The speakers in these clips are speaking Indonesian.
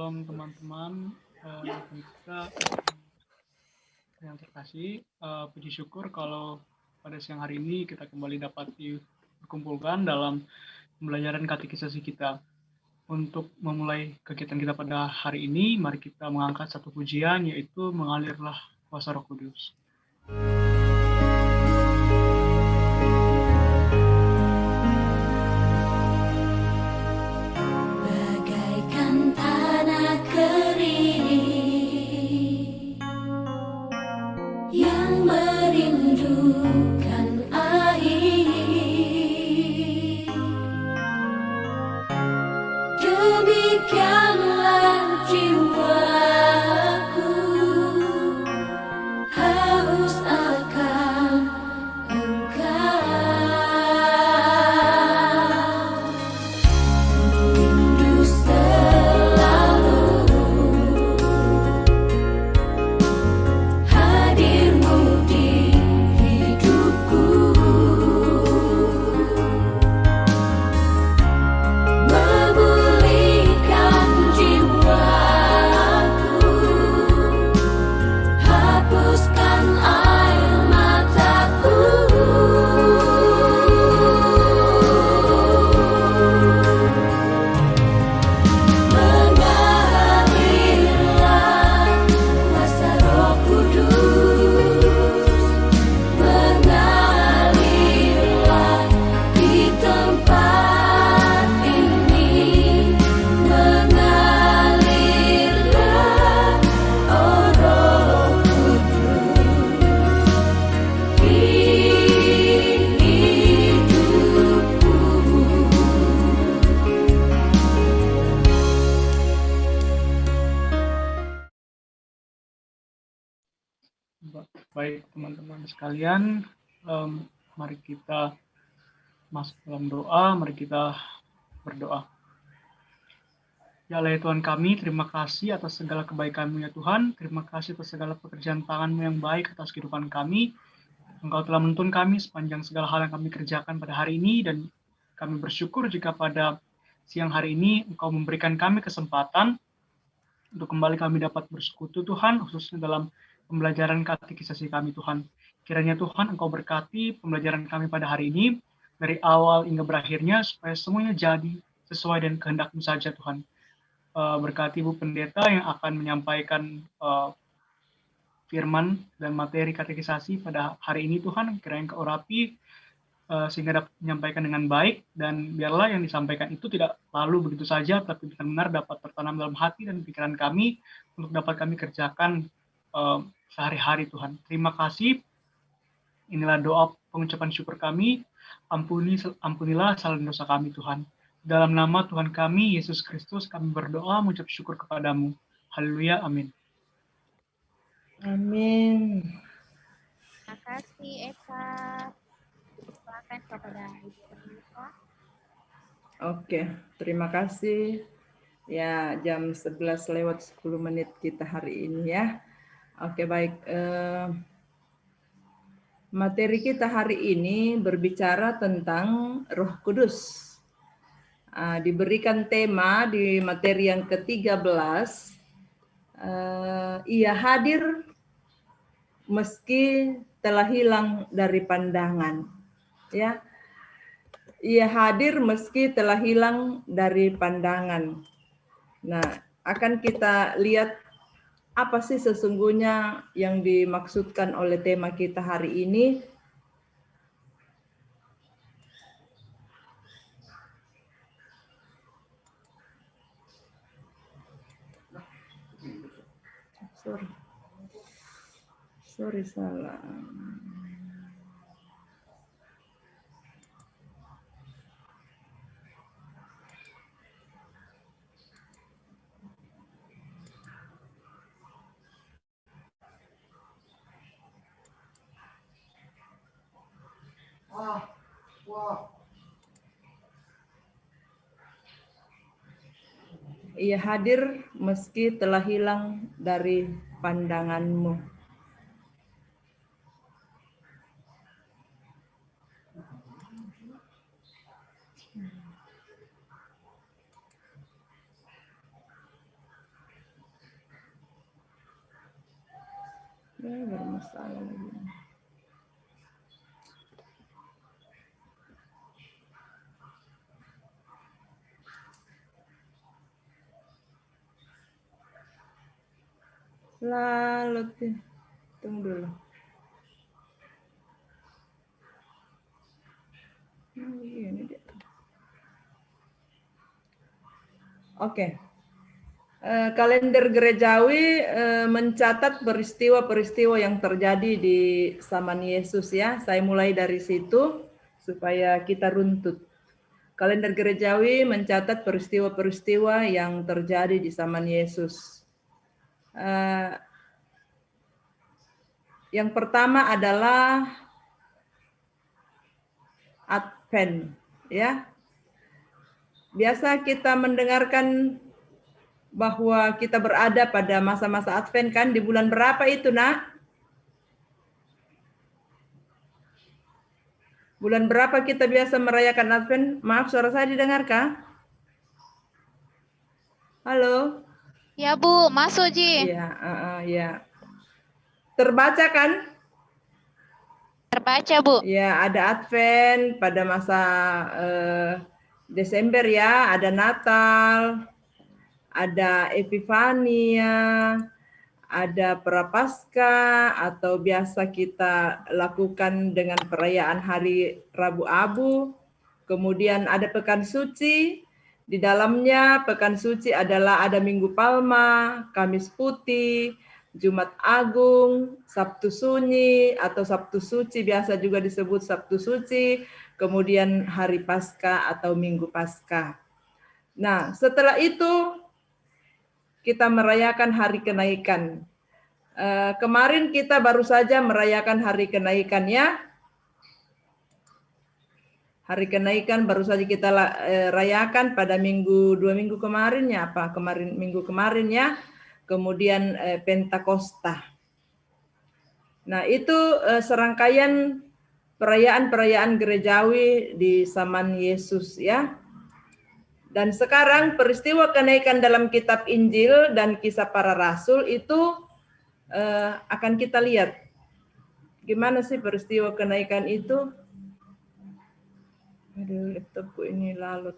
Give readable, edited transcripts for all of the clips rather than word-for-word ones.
teman-teman kita yang terkasih, puji syukur kalau pada siang hari ini kita kembali dapat dikumpulkan dalam pembelajaran katekisasi kita. Untuk memulai kegiatan kita pada hari ini, mari kita mengangkat satu pujian, yaitu Mengalirlah Kuasa Roh Kudus. Bagaikan tanah kering yang merindukan air, demikianlah jiwaku haus akan Engkau. Rindu selalu hadirmu di hidupku, memulihkan jiwaku, hapuskan air mataku. Mengalirlah kuasa Roh Kudus, mengalirlah di tempat ini, mengalirlah, oh Roh Kudus, di hidupku. Baik teman-teman sekalian, mari kita masuk dalam doa, mari kita berdoa. Ya Allah ya Tuhan kami, terima kasih atas segala kebaikan-Mu ya Tuhan, terima kasih atas segala pekerjaan tangan-Mu yang baik atas kehidupan kami. Engkau telah menuntun kami sepanjang segala hal yang kami kerjakan pada hari ini, dan kami bersyukur jika pada siang hari ini Engkau memberikan kami kesempatan untuk kembali kami dapat bersekutu Tuhan, khususnya dalam pembelajaran katekisasi kami Tuhan. Kiranya Tuhan Engkau berkati pembelajaran kami pada hari ini, dari awal hingga berakhirnya, supaya semuanya jadi sesuai dengan kehendak-Mu saja Tuhan. Berkati Ibu Pendeta yang akan menyampaikan firman dan materi katekisasi pada hari ini Tuhan, kiranya Engkau urapi sehingga dapat menyampaikan dengan baik, dan biarlah yang disampaikan itu tidak lalu begitu saja, tapi benar-benar dapat tertanam dalam hati dan pikiran kami untuk dapat kami kerjakan sehari-hari Tuhan. Terima kasih. Inilah doa pengucapan syukur kami. Ampunilah kesalahan dosa kami Tuhan. Dalam nama Tuhan kami, Yesus Kristus, kami berdoa mengucap syukur kepadamu. Haleluya, amin. Amin. Terima kasih Eka. Silakan kepada Ibu Pendeta. Oke, terima kasih. Ya, jam 11 lewat 10 menit kita hari ini ya. Oke, baik. Materi kita hari ini berbicara tentang Roh Kudus. Diberikan tema di materi yang ke-13, ia hadir meski telah hilang dari pandangan. Ya, ia hadir meski telah hilang dari pandangan. Nah, akan kita lihat apa sih sesungguhnya yang dimaksudkan oleh tema kita hari ini. Sorry, salah. Ia hadir meski telah hilang dari pandanganmu. Ya, bermasalah lagi. Lalu tunggu dulu. Ini dia. Oke. Kalender gerejawi mencatat peristiwa-peristiwa yang terjadi di zaman Yesus ya. Saya mulai dari situ supaya kita runtut. Kalender gerejawi mencatat peristiwa-peristiwa yang terjadi di zaman Yesus. Yang pertama adalah Advent ya. Biasa kita mendengarkan bahwa kita berada pada masa-masa Advent kan, di bulan berapa itu, Nak? Bulan berapa kita biasa merayakan Advent? Maaf, suara saya didengarkah? Halo? Ya Bu, masuk Ji. Iya, ya. Terbaca kan? Terbaca Bu. Ya, ada Advent pada masa Desember ya, ada Natal, ada Epifania, ada Prapaskah atau biasa kita lakukan dengan perayaan Hari Rabu Abu. Kemudian ada Pekan Suci. Di dalamnya Pekan Suci adalah ada Minggu Palma, Kamis Putih, Jumat Agung, Sabtu Sunyi atau Sabtu Suci biasa juga disebut Sabtu Suci, kemudian Hari Paskah atau Minggu Paskah. Nah, setelah itu kita merayakan Hari Kenaikan. Kemarin kita baru saja merayakan Hari Kenaikan ya. Hari Kenaikan baru saja kita rayakan pada dua minggu kemarin ya, minggu kemarin ya. Kemudian Pentakosta. Nah, itu serangkaian perayaan-perayaan gerejawi di zaman Yesus ya. Dan sekarang peristiwa kenaikan dalam kitab Injil dan Kisah Para Rasul itu akan kita lihat. Gimana sih peristiwa kenaikan itu? Aduh, laptopku ini lalut.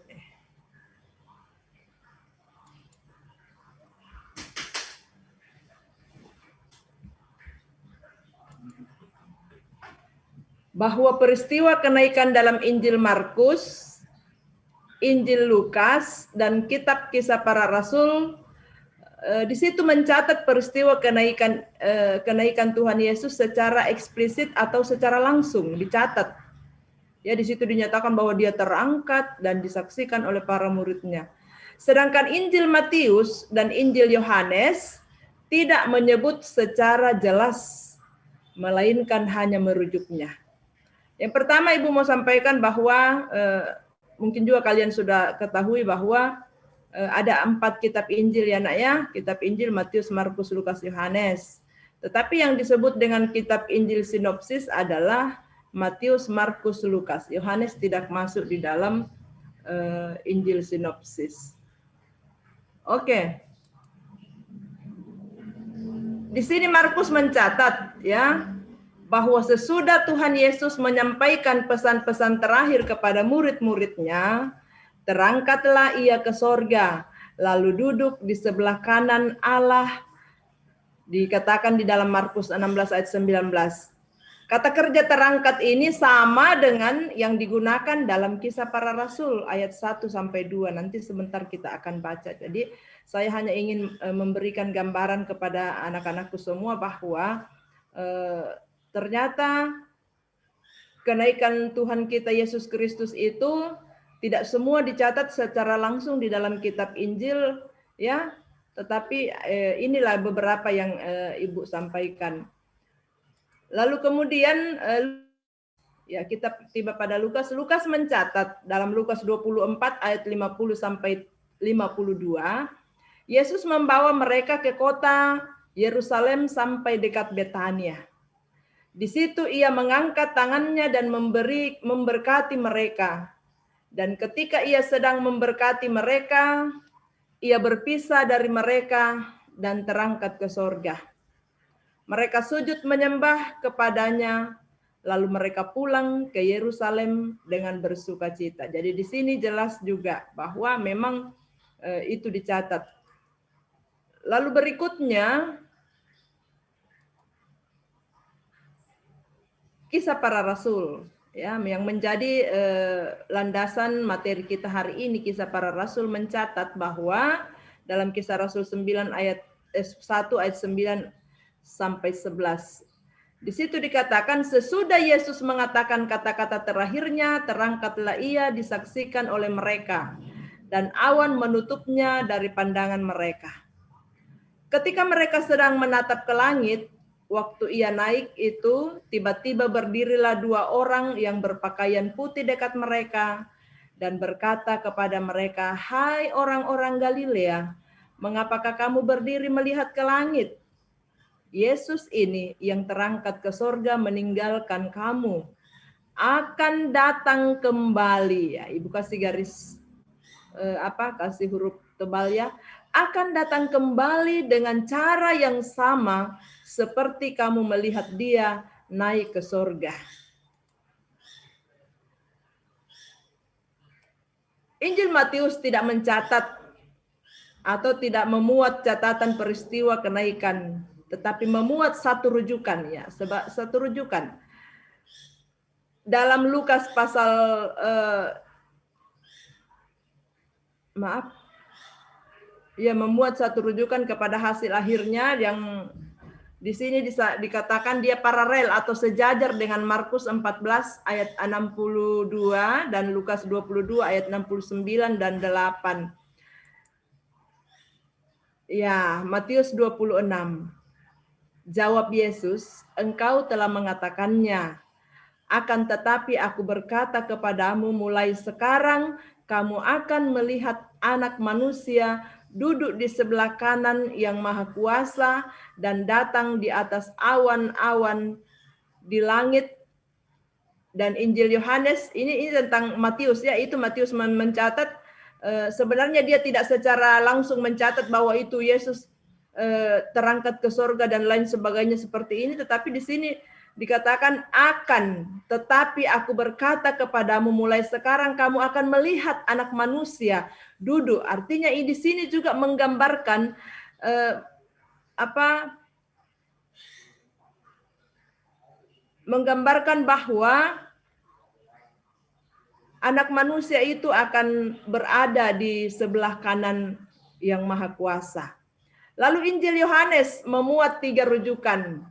Bahwa peristiwa kenaikan dalam Injil Markus, Injil Lukas, dan kitab Kisah Para Rasul, di situ mencatat peristiwa kenaikan Tuhan Yesus secara eksplisit atau secara langsung dicatat. Ya, di situ dinyatakan bahwa dia terangkat dan disaksikan oleh para muridnya. Sedangkan Injil Matius dan Injil Yohanes tidak menyebut secara jelas, melainkan hanya merujuknya. Yang pertama Ibu mau sampaikan bahwa mungkin juga kalian sudah ketahui bahwa ada 4 kitab Injil ya Nak ya, kitab Injil Matius, Markus, Lukas, Yohanes. Tetapi yang disebut dengan kitab Injil sinopsis adalah Matius, Markus, Lukas. Yohanes tidak masuk di dalam Injil sinopsis. Oke. Di sini Markus mencatat ya bahwa sesudah Tuhan Yesus menyampaikan pesan-pesan terakhir kepada murid-muridnya, terangkatlah ia ke sorga, lalu duduk di sebelah kanan Allah, dikatakan di dalam Markus 16 ayat 19. Kata kerja terangkat ini sama dengan yang digunakan dalam Kisah Para Rasul ayat 1-2. Nanti sebentar kita akan baca. Jadi saya hanya ingin memberikan gambaran kepada anak-anakku semua bahwa ternyata kenaikan Tuhan kita Yesus Kristus itu tidak semua dicatat secara langsung di dalam kitab Injil ya, tetapi inilah beberapa yang Ibu sampaikan. Lalu kemudian ya kita tiba pada Lukas. Lukas mencatat dalam Lukas 24 ayat 50 sampai 52, Yesus membawa mereka ke kota Yerusalem sampai dekat Betania. Di situ ia mengangkat tangannya dan memberkati mereka. Dan ketika ia sedang memberkati mereka, ia berpisah dari mereka dan terangkat ke sorga. Mereka sujud menyembah kepadanya, lalu mereka pulang ke Yerusalem dengan bersukacita. Jadi di sini jelas juga bahwa memang itu dicatat. Lalu berikutnya Kisah Para Rasul, ya, yang menjadi landasan materi kita hari ini. Kisah Para Rasul mencatat bahwa dalam Kisah Rasul 9 ayat 1 ayat 9 sampai 11. Di situ dikatakan sesudah Yesus mengatakan kata-kata terakhirnya, terangkatlah ia disaksikan oleh mereka dan awan menutupnya dari pandangan mereka. Ketika mereka sedang menatap ke langit, waktu ia naik itu, tiba-tiba berdirilah dua orang yang berpakaian putih dekat mereka dan berkata kepada mereka, "Hai orang-orang Galilea, mengapakah kamu berdiri melihat ke langit? Yesus ini yang terangkat ke sorga meninggalkan kamu, akan datang kembali." Ya, Ibu kasih garis kasih huruf tebal ya. Akan datang kembali dengan cara yang sama seperti kamu melihat dia naik ke sorga. Injil Matius tidak mencatat atau tidak memuat catatan peristiwa kenaikan, tetapi memuat satu rujukan ya, satu rujukan. Dalam Lukas pasal memuat satu rujukan kepada hasil akhirnya yang di sini dikatakan dia paralel atau sejajar dengan Markus 14 ayat 62 dan Lukas 22 ayat 69 dan 8. Ya, Matius 26. Jawab Yesus, engkau telah mengatakannya. Akan tetapi aku berkata kepadamu, mulai sekarang kamu akan melihat Anak Manusia duduk di sebelah kanan yang Maha Kuasa dan datang di atas awan-awan di langit. Dan Injil Yohanes ini tentang Matius ya, itu Matius mencatat sebenarnya dia tidak secara langsung mencatat bahwa itu Yesus terangkat ke sorga dan lain sebagainya seperti ini, tetapi di sini dikatakan akan, tetapi aku berkata kepadamu mulai sekarang kamu akan melihat Anak Manusia duduk. Artinya di sini juga menggambarkan menggambarkan bahwa Anak Manusia itu akan berada di sebelah kanan yang Maha Kuasa. Lalu Injil Yohanes memuat 3 rujukan.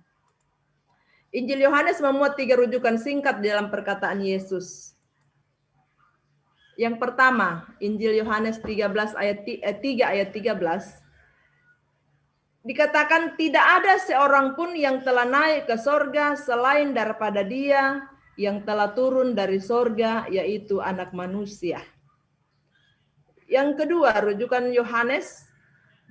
Injil Yohanes memuat 3 rujukan singkat dalam perkataan Yesus. Yang pertama, Injil Yohanes 3 ayat 13. Dikatakan tidak ada seorang pun yang telah naik ke sorga selain daripada dia yang telah turun dari sorga, yaitu Anak Manusia. Yang kedua, rujukan Yohanes,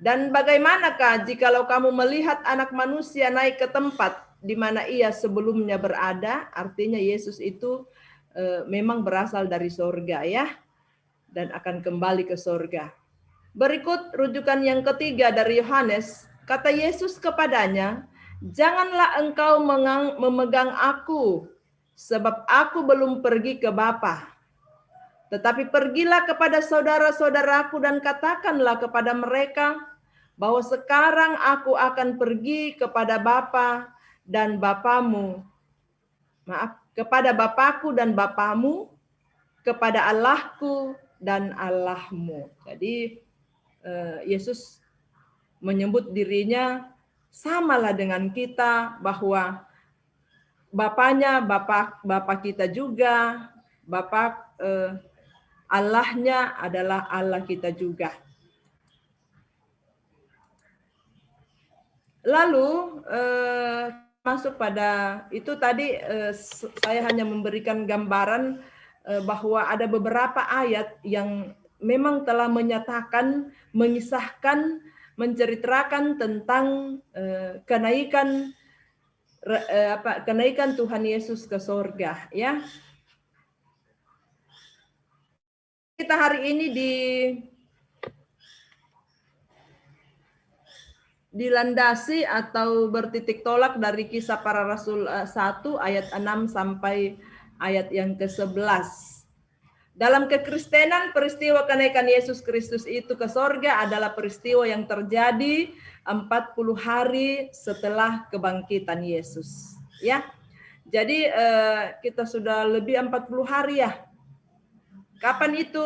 dan bagaimanakah jikalau kamu melihat Anak Manusia naik ke tempat di mana ia sebelumnya berada? Artinya Yesus itu memang berasal dari sorga ya, dan akan kembali ke sorga. Berikut rujukan yang ketiga dari Yohanes, kata Yesus kepadanya, janganlah engkau memegang aku, sebab aku belum pergi ke Bapa. Tetapi pergilah kepada saudara-saudaraku dan katakanlah kepada mereka bahwa sekarang aku akan pergi kepada Bapa dan Bapamu. Kepada Bapakku dan Bapamu, kepada Allahku dan Allahmu. Jadi Yesus menyebut dirinya samalah dengan kita, bahwa Bapaknya Bapak kita juga, Bapak Allahnya adalah Allah kita juga. Lalu masuk pada itu tadi saya hanya memberikan gambaran bahwa ada beberapa ayat yang memang telah menyatakan, mengisahkan, menceritakan tentang kenaikan Tuhan Yesus ke sorga ya. Kita hari ini dilandasi atau bertitik tolak dari Kisah Para Rasul 1 ayat 6 sampai ayat yang ke-11. Dalam kekristenan, peristiwa kenaikan Yesus Kristus itu ke sorga adalah peristiwa yang terjadi 40 hari setelah kebangkitan Yesus. Ya, jadi kita sudah lebih 40 hari ya. Kapan itu?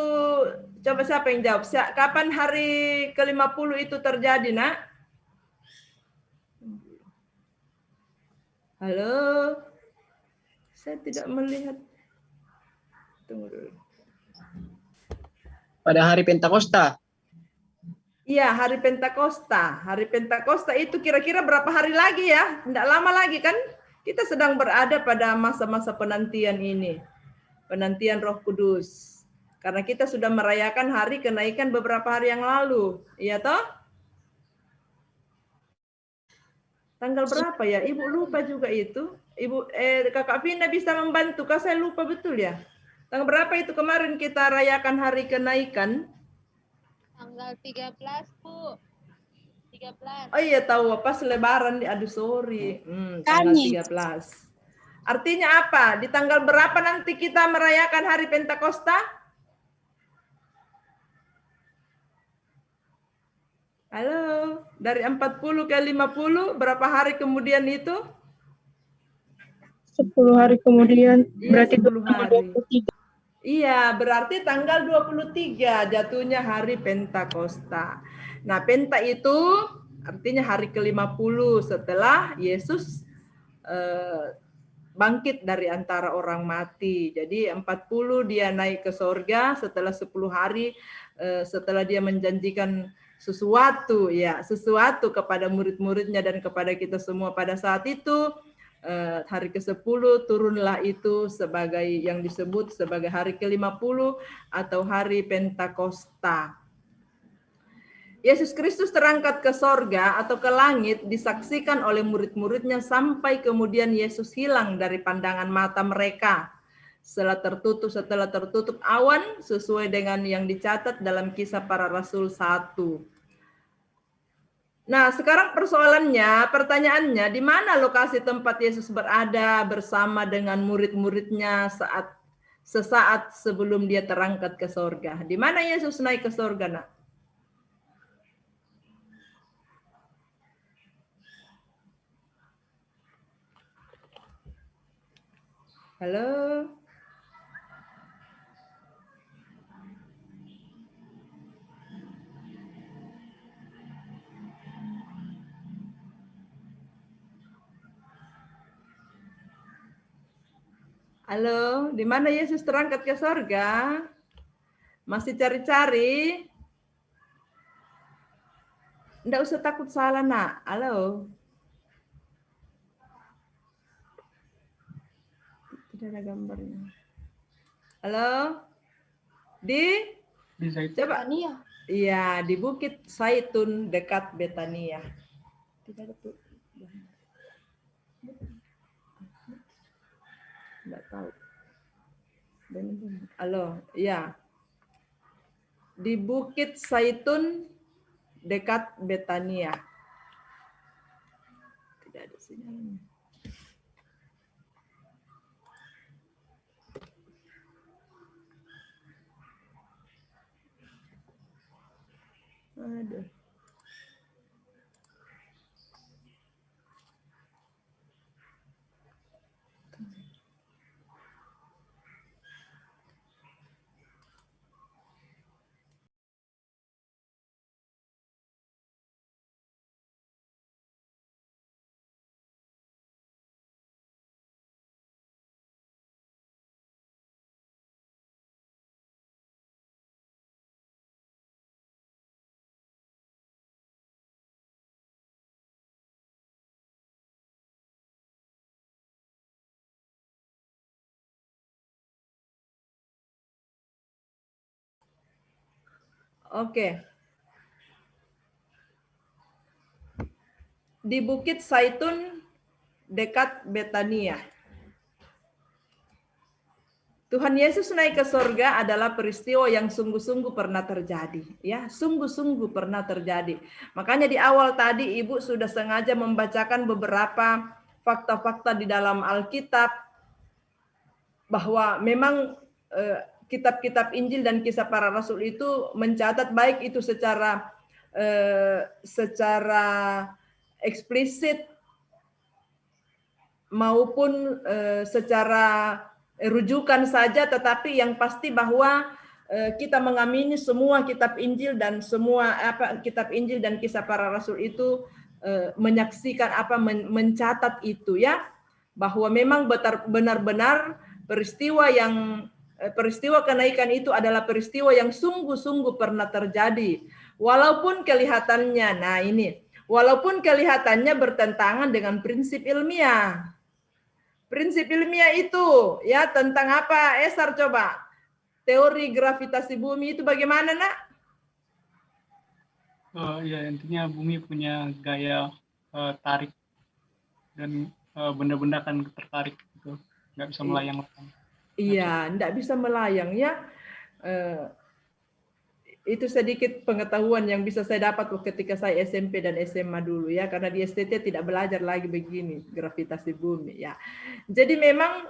Coba siapa yang jawab? Kapan hari ke-50 itu terjadi, Nak? Halo? Saya tidak melihat. Tunggu dulu. Pada hari Pentakosta. Iya, hari Pentakosta. Hari Pentakosta itu kira-kira berapa hari lagi ya? Tidak lama lagi kan? Kita sedang berada pada masa-masa penantian ini. Penantian Roh Kudus. Karena kita sudah merayakan hari kenaikan beberapa hari yang lalu. Iya toh? Tanggal berapa ya? Ibu lupa juga itu. Ibu Kakak Vina bisa membantu. Kak saya lupa betul ya. Tanggal berapa itu kemarin kita rayakan hari kenaikan? Tanggal 13, Bu. 13. Oh iya tahu pas lebaran di aduh sorry. Tanggal 13. Artinya apa? Di tanggal berapa nanti kita merayakan hari Pentakosta? Halo, dari 40 ke 50 berapa hari kemudian itu? 10 hari kemudian, Iya, berarti 10 hari. 23. Iya, berarti tanggal 23 jatuhnya hari Pentakosta. Nah, Penta itu artinya hari ke-50 setelah Yesus bangkit dari antara orang mati. Jadi 40 dia naik ke sorga, setelah 10 hari setelah dia menjanjikan sesuatu kepada murid-muridnya dan kepada kita semua pada saat itu. Hari ke-10 turunlah itu sebagai yang disebut sebagai hari ke-50 atau hari Pentakosta. Yesus Kristus terangkat ke sorga atau ke langit disaksikan oleh murid-muridnya sampai kemudian Yesus hilang dari pandangan mata mereka. Setelah tertutup awan sesuai dengan yang dicatat dalam Kisah Para Rasul 1. Nah, sekarang pertanyaannya, di mana lokasi tempat Yesus berada bersama dengan murid-muridnya sesaat sebelum dia terangkat ke sorga? Di mana Yesus naik ke sorga, Nak? Halo? Halo, di mana Yesus terangkat ke sorga? Masih cari-cari? Nggak usah takut salah, Nak. Halo? Tidak ada gambarnya. Halo? Di Zaitun. coba. Iya, di Bukit Zaitun dekat Betania. Tidak ada tuh. Enggak tahu. Halo, iya. Di Bukit Zaitun dekat Betania. Tidak ada sinyalnya. Aduh. Oke. Di Bukit Zaitun dekat Betania. Tuhan Yesus naik ke surga adalah peristiwa yang sungguh-sungguh pernah terjadi, ya, sungguh-sungguh pernah terjadi. Makanya di awal tadi Ibu sudah sengaja membacakan beberapa fakta-fakta di dalam Alkitab bahwa memang kitab-kitab Injil dan Kisah Para Rasul itu mencatat baik itu secara eksplisit maupun secara rujukan saja, tetapi yang pasti bahwa kita mengamini semua kitab Injil dan kitab Injil dan Kisah Para Rasul itu menyaksikan mencatat itu, ya, bahwa memang benar-benar peristiwa kenaikan itu adalah peristiwa yang sungguh-sungguh pernah terjadi, walaupun kelihatannya bertentangan dengan prinsip ilmiah. Prinsip ilmiah itu, ya, tentang apa? Esar, coba. Teori gravitasi bumi itu bagaimana, Nak? Ya, intinya bumi punya gaya tarik dan benda-benda kan tertarik gitu, nggak bisa melayang-layang. Iya, nggak bisa melayang, ya. Itu sedikit pengetahuan yang bisa saya dapat ketika saya SMP dan SMA dulu, ya, karena di STT tidak belajar lagi begini gravitasi bumi, ya. Jadi memang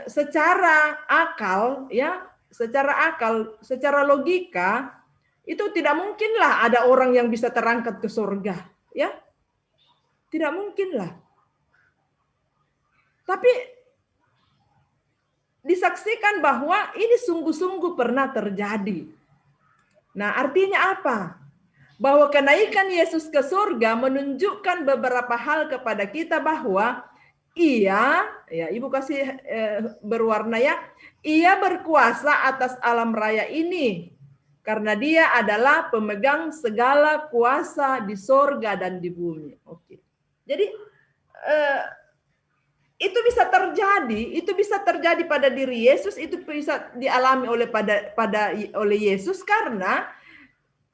secara akal, ya, secara logika itu tidak mungkinlah ada orang yang bisa terangkat ke surga, ya, tidak mungkinlah. Tapi disaksikan bahwa ini sungguh-sungguh pernah terjadi. Nah, artinya apa? Bahwa kenaikan Yesus ke surga menunjukkan beberapa hal kepada kita bahwa Ia, ya, Ibu kasih berwarna, ya, Ia berkuasa atas alam raya ini karena Dia adalah pemegang segala kuasa di surga dan di bumi. Oke. Jadi itu bisa terjadi pada diri Yesus, itu bisa dialami oleh Yesus karena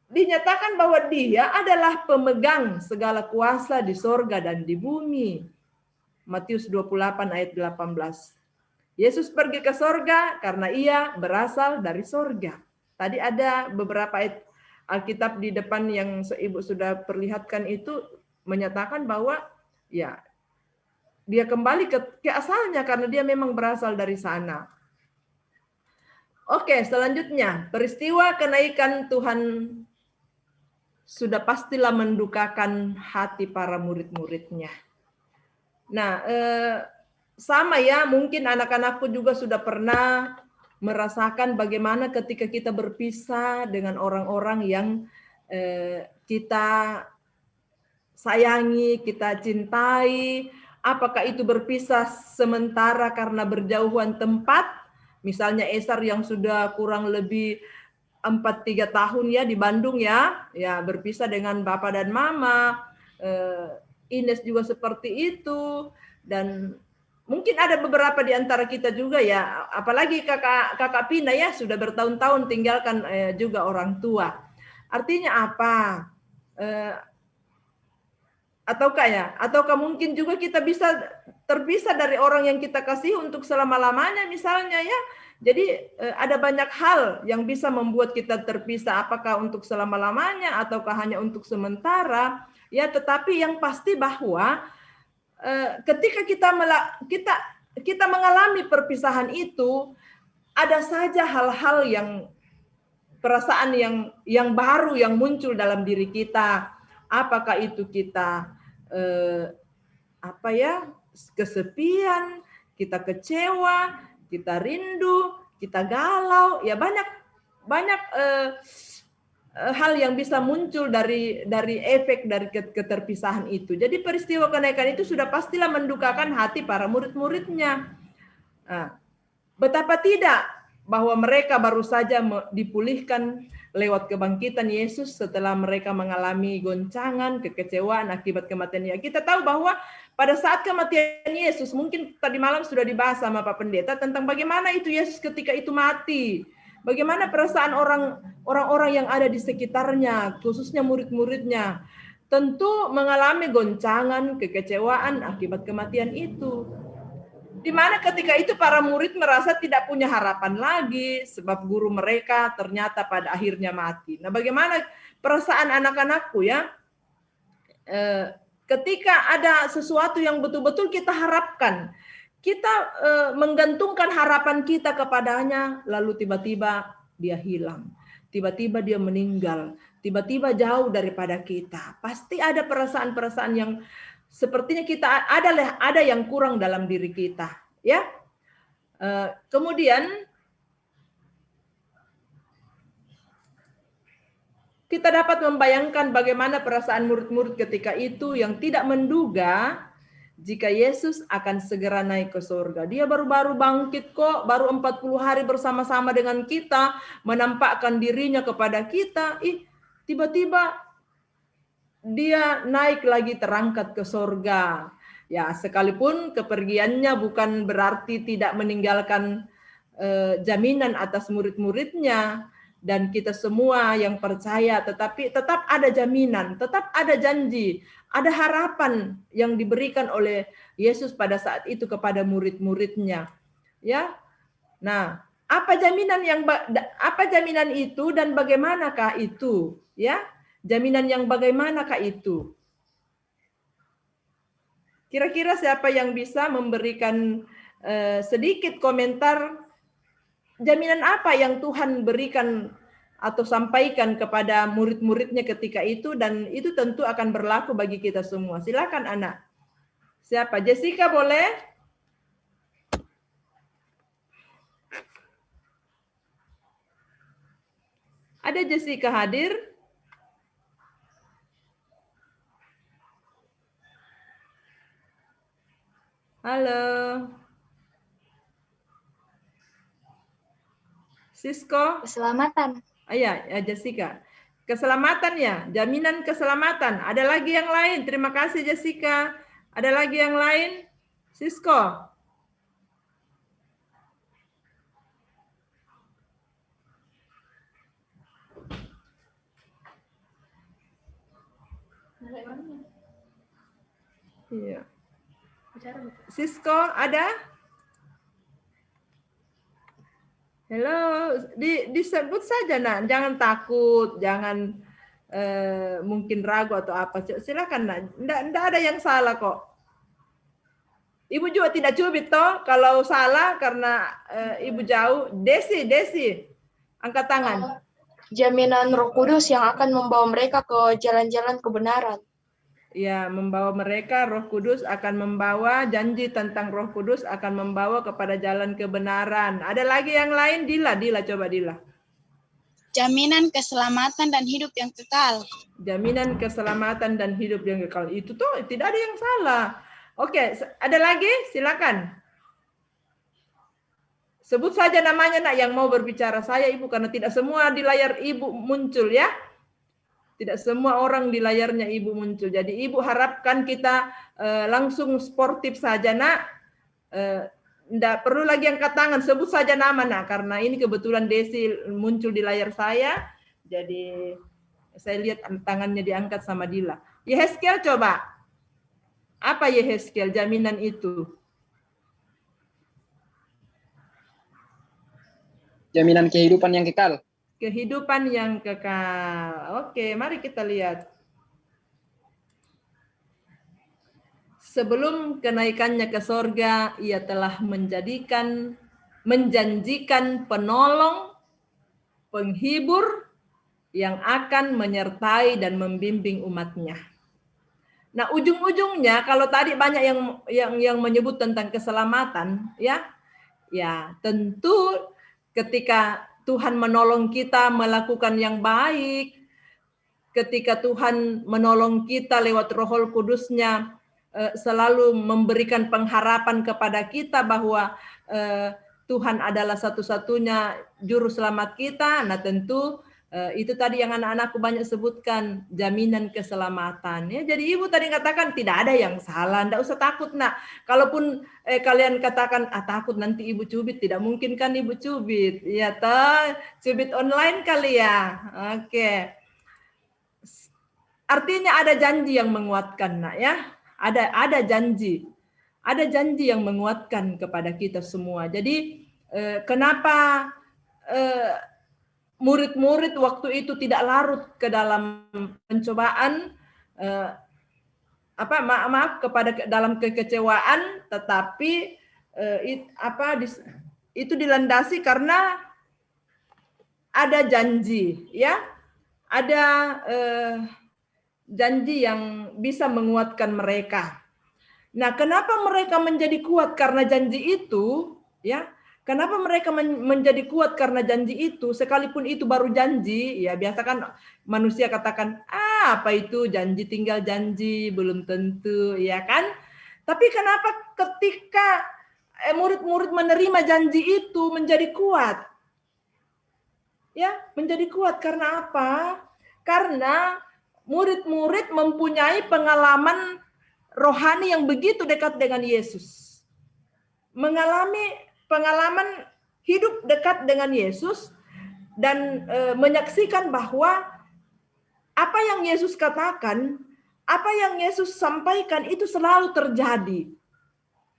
dinyatakan bahwa Dia adalah pemegang segala kuasa di sorga dan di bumi. Matius 28 ayat 18. Yesus pergi ke sorga karena Ia berasal dari sorga. Tadi ada beberapa ayat Alkitab di depan yang Ibu sudah perlihatkan itu menyatakan bahwa, ya, Dia kembali ke asalnya karena Dia memang berasal dari sana. Oke, selanjutnya peristiwa kenaikan Tuhan sudah pastilah mendukakan hati para murid-muridnya. Nah, sama, ya, mungkin anak-anakku juga sudah pernah merasakan bagaimana ketika kita berpisah dengan orang-orang yang kita sayangi, kita cintai. Apakah itu berpisah sementara karena berjauhan tempat? Misalnya Esar yang sudah kurang lebih 4-3 tahun, ya, di Bandung, ya, berpisah dengan Bapak dan Mama. Ines juga seperti itu, dan mungkin ada beberapa di antara kita juga, ya, apalagi kakak Pina, ya, sudah bertahun-tahun tinggalkan juga orang tua. Artinya apa? Ataukah mungkin juga kita bisa terpisah dari orang yang kita kasih untuk selama-lamanya misalnya, ya. Jadi ada banyak hal yang bisa membuat kita terpisah, apakah untuk selama-lamanya ataukah hanya untuk sementara, ya. Tetapi yang pasti bahwa ketika kita mengalami perpisahan itu, ada saja hal-hal perasaan yang baru yang muncul dalam diri kita. Apakah itu kita kesepian, kita kecewa, kita rindu, kita galau, ya, banyak hal yang bisa muncul dari efek dari keterpisahan itu. Jadi peristiwa kenaikan itu sudah pastilah mendukakan hati para murid-muridnya. Betapa tidak bahwa mereka baru saja dipulihkan lewat kebangkitan Yesus setelah mereka mengalami goncangan, kekecewaan akibat kematiannya. Kita tahu bahwa pada saat kematian Yesus, mungkin tadi malam sudah dibahas sama Pak Pendeta tentang bagaimana itu Yesus ketika itu mati. Bagaimana perasaan orang-orang yang ada di sekitarnya, khususnya murid-muridnya. Tentu mengalami goncangan, kekecewaan akibat kematian itu. Di mana ketika itu para murid merasa tidak punya harapan lagi sebab guru mereka ternyata pada akhirnya mati. Nah, bagaimana perasaan anak-anakku ya? Ketika ada sesuatu yang betul-betul kita harapkan, kita menggantungkan harapan kita kepadanya, lalu tiba-tiba dia hilang, tiba-tiba dia meninggal, tiba-tiba jauh daripada kita. Pasti ada perasaan-perasaan yang sepertinya kita ada yang kurang dalam diri kita, ya. Kemudian kita dapat membayangkan bagaimana perasaan murid-murid ketika itu yang tidak menduga jika Yesus akan segera naik ke surga. Dia baru-baru bangkit kok, baru 40 hari bersama-sama dengan kita, menampakkan dirinya kepada kita. Tiba-tiba dia naik lagi terangkat ke surga. Ya, sekalipun kepergiannya bukan berarti tidak meninggalkan jaminan atas murid-muridnya dan kita semua yang percaya, tetapi tetap ada jaminan, tetap ada janji, ada harapan yang diberikan oleh Yesus pada saat itu kepada murid-muridnya. Ya. Nah, apa jaminan itu dan bagaimanakah itu? Ya. Jaminan yang bagaimanakah itu? Kira-kira siapa yang bisa memberikan sedikit komentar jaminan apa yang Tuhan berikan atau sampaikan kepada murid-muridnya ketika itu, dan itu tentu akan berlaku bagi kita semua. Silakan anak. Siapa? Jessica boleh? Ada Jessica hadir? Halo. Sisko? Keselamatan. Ya, Jessica. Keselamatan ya, jaminan keselamatan. Ada lagi yang lain? Terima kasih Jessica. Ada lagi yang lain? Sisko? Iya. Sisko ada? Halo, disebut saja nak, jangan takut, jangan mungkin ragu atau apa. Silakan nak, enggak ada yang salah kok. Ibu juga tidak cubit toh, kalau salah karena ibu jauh. Desi, angkat tangan. Jaminan Roh Kudus yang akan membawa mereka ke jalan-jalan kebenaran. Ya, membawa mereka, Roh Kudus akan membawa, janji tentang Roh Kudus akan membawa kepada jalan kebenaran. Ada lagi yang lain? Dila coba Dila. Jaminan keselamatan dan hidup yang kekal. Jaminan keselamatan dan hidup yang kekal. Itu tuh tidak ada yang salah. Oke, ada lagi? Silakan. Sebut saja namanya nak yang mau berbicara. Saya ibu, karena tidak semua di layar ibu muncul ya. Tidak semua orang di layarnya ibu muncul. Jadi ibu harapkan kita langsung sportif saja nak. Tidak perlu lagi angkat tangan, sebut saja nama nak. Karena ini kebetulan Desi muncul di layar saya. Jadi saya lihat tangannya diangkat sama Dila. Yehezkiel coba. Apa Yehezkiel jaminan itu? Jaminan kehidupan yang kekal. Kehidupan yang kekal. Oke, mari kita lihat. Sebelum kenaikannya ke sorga, ia telah menjanjikan penolong, penghibur yang akan menyertai dan membimbing umatnya. Nah, ujung-ujungnya kalau tadi banyak yang menyebut tentang keselamatan, ya tentu ketika Tuhan menolong kita melakukan yang baik, ketika Tuhan menolong kita lewat Roh Kudus-Nya, selalu memberikan pengharapan kepada kita bahwa Tuhan adalah satu-satunya juru selamat kita. Nah tentu itu tadi yang anak-anakku banyak sebutkan, jaminan keselamatan. Ya, jadi ibu tadi katakan tidak ada yang salah, tidak usah takut nak. Kalaupun kalian katakan takut nanti ibu cubit, tidak mungkin kan ibu cubit. Ya toh, cubit online kali ya. Oke. Artinya ada janji yang menguatkan nak ya. Ada janji. ada janji yang menguatkan kepada kita semua. Jadi kenapa murid-murid waktu itu tidak larut ke dalam pencobaan, maaf kepada dalam kekecewaan, tetapi itu dilandasi karena ada janji, ya, ada janji yang bisa menguatkan mereka. Nah, kenapa mereka menjadi kuat karena janji itu, ya? Kenapa mereka menjadi kuat karena janji itu, sekalipun itu baru janji, ya biasa kan manusia katakan, apa itu janji, tinggal janji, belum tentu, ya kan? Tapi kenapa ketika murid-murid menerima janji itu menjadi kuat? Ya, menjadi kuat karena apa? Karena murid-murid mempunyai pengalaman rohani yang begitu dekat dengan Yesus. Mengalami pengalaman hidup dekat dengan Yesus dan menyaksikan bahwa apa yang Yesus katakan, apa yang Yesus sampaikan itu selalu terjadi.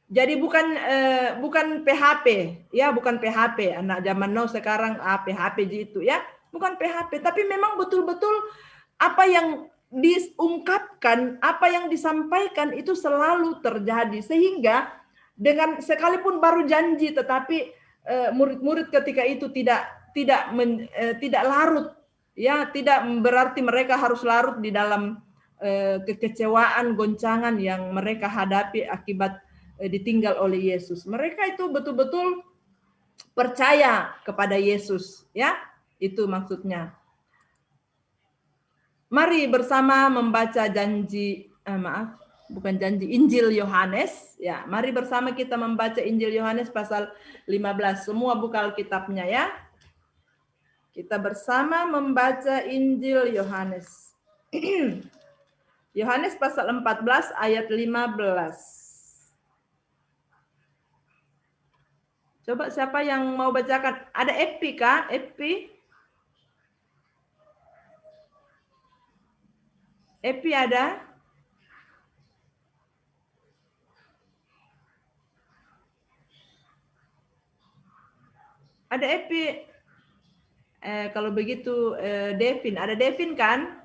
Jadi bukan PHP, ya, bukan PHP. Anak zaman now sekarang PHP gitu, ya. Bukan PHP, tapi memang betul-betul apa yang diungkapkan, apa yang disampaikan itu selalu terjadi, sehingga dengan sekalipun baru janji, tetapi murid-murid ketika itu tidak larut, ya, tidak berarti mereka harus larut di dalam kekecewaan, goncangan yang mereka hadapi akibat ditinggal oleh Yesus. Mereka itu betul-betul percaya kepada Yesus, ya, itu maksudnya. Mari bersama membaca Injil Yohanes, ya. Mari bersama kita membaca Injil Yohanes pasal 15. Semua buka Alkitabnya, ya. Kita bersama membaca Injil Yohanes. Yohanes pasal 14 ayat 15. Coba siapa yang mau bacakan? Ada Epi kah? Epi? Epi ada? Ada Epi. Kalau begitu Devin. Ada Devin kan?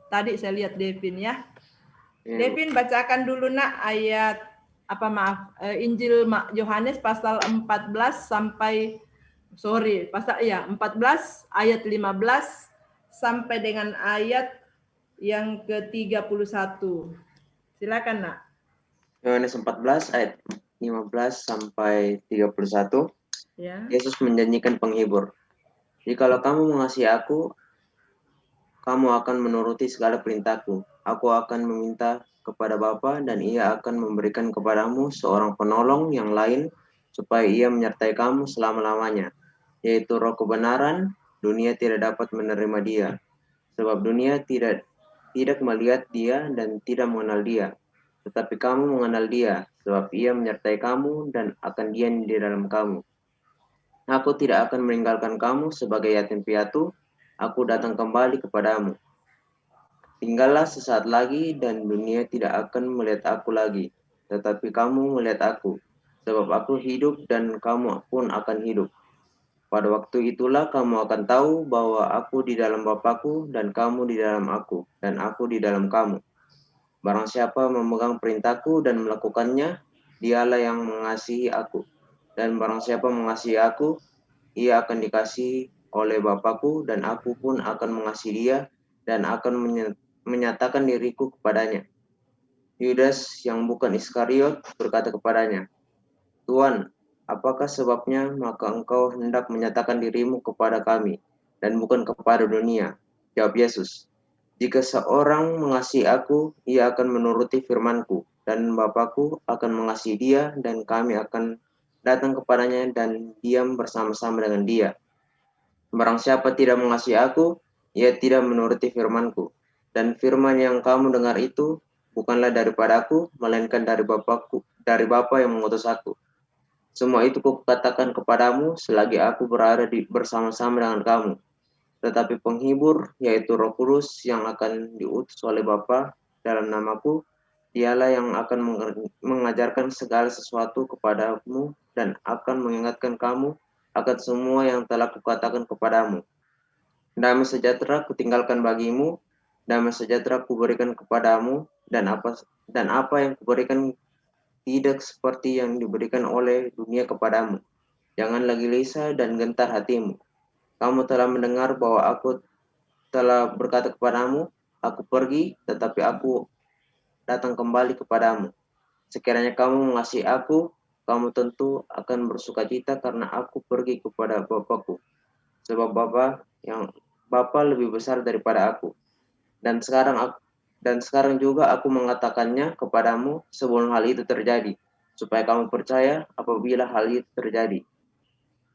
Tadi saya lihat Devin, ya. Devin bacakan dulu nak ayat Injil Yohanes pasal 14 sampai 14 ayat 15 sampai dengan ayat yang ke-31. Silakan nak. Yohanes 14 ayat 15 sampai 31. Ya. Yesus menjanjikan penghibur. Jikalau kamu mengasihi aku, kamu akan menuruti segala perintahku. Aku akan meminta kepada Bapa dan Ia akan memberikan kepadamu seorang penolong yang lain supaya Ia menyertai kamu selama-lamanya, yaitu Roh kebenaran. Dunia tidak dapat menerima Dia, sebab dunia tidak melihat Dia dan tidak mengenal Dia. Tetapi kamu mengenal Dia, sebab Ia menyertai kamu dan akan diam di dalam kamu. Aku tidak akan meninggalkan kamu sebagai yatim piatu. Aku datang kembali kepadamu. Tinggallah sesaat lagi dan dunia tidak akan melihat aku lagi, tetapi kamu melihat aku, sebab aku hidup dan kamu pun akan hidup. Pada waktu itulah kamu akan tahu bahwa aku di dalam Bapa-Ku dan kamu di dalam aku, dan aku di dalam kamu. Barang siapa memegang perintahku dan melakukannya, dialah yang mengasihi aku. Dan barang siapa mengasihi aku, ia akan dikasihi oleh Bapa-Ku, dan aku pun akan mengasihi dia dan akan menyatakan diriku kepadanya. Yudas yang bukan Iskariot berkata kepadanya, Tuhan, apakah sebabnya maka engkau hendak menyatakan dirimu kepada kami dan bukan kepada dunia? Jawab Yesus, jika seorang mengasihi aku, ia akan menuruti firman-Ku, dan Bapa-Ku akan mengasihi dia, dan kami akan datang kepadanya dan diam bersama-sama dengan dia. Barang siapa tidak mengasihi aku, ia tidak menuruti firman-Ku. Dan firman yang kamu dengar itu bukanlah daripada aku, melainkan dari Bapa-Ku, dari Bapa yang mengutus aku. Semua itu kukatakan kepadamu selagi aku berada bersama-sama dengan kamu. Tetapi penghibur, yaitu Roh Kudus yang akan diutus oleh Bapa dalam namaku, Dialah yang akan mengajarkan segala sesuatu kepadamu dan akan mengingatkan kamu akan semua yang telah kukatakan kepadamu. Damai sejahtera kutinggalkan bagimu, damai sejahtera kuberikan kepadamu, dan apa yang kuberikan tidak seperti yang diberikan oleh dunia kepadamu. Janganlah gelisah dan gentar hatimu. Kamu telah mendengar bahwa aku telah berkata kepadamu, aku pergi, tetapi aku datang kembali kepadamu. Sekiranya kamu mengasihi aku, kamu tentu akan bersukacita karena aku pergi kepada Bapakku. Sebab Bapa lebih besar daripada aku. Dan sekarang juga aku mengatakannya kepadamu sebelum hal itu terjadi, supaya kamu percaya apabila hal itu terjadi.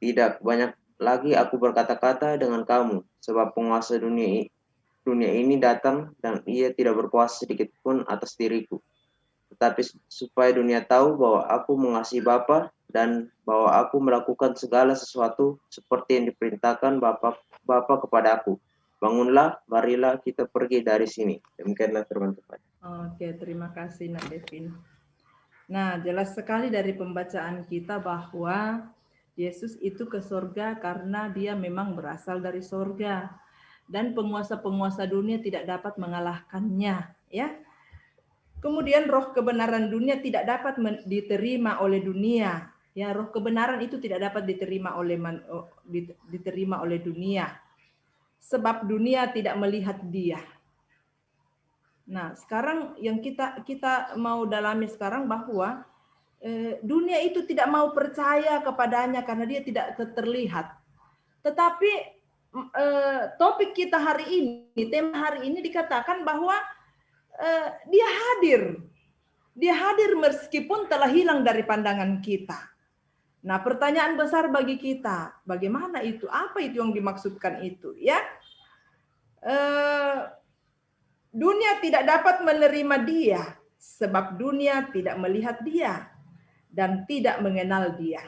Tidak banyak lagi aku berkata-kata dengan kamu, sebab penguasa dunia ini datang dan ia tidak berkuasa sedikit pun atas diriku. Tetapi supaya dunia tahu bahwa aku mengasihi Bapa dan bahwa aku melakukan segala sesuatu seperti yang diperintahkan Bapa kepada aku. Bangunlah, marilah kita pergi dari sini. Demikianlah firman Tuhan. Oke, terima kasih Nak Devin. Nah, jelas sekali dari pembacaan kita bahwa Yesus itu ke surga karena dia memang berasal dari surga. Dan penguasa-penguasa dunia tidak dapat mengalahkannya, ya. Kemudian roh kebenaran dunia tidak dapat diterima oleh dunia. Ya, roh kebenaran itu tidak dapat diterima oleh dunia. Sebab dunia tidak melihat dia. Nah, sekarang yang kita mau dalami sekarang bahwa dunia itu tidak mau percaya kepadanya karena dia tidak terlihat. Tetapi topik kita hari ini, tema hari ini dikatakan bahwa dia hadir. Dia hadir meskipun telah hilang dari pandangan kita. Nah, pertanyaan besar bagi kita, bagaimana itu? Apa itu yang dimaksudkan itu? Ya, dunia tidak dapat menerima dia, sebab dunia tidak melihat dia dan tidak mengenal dia.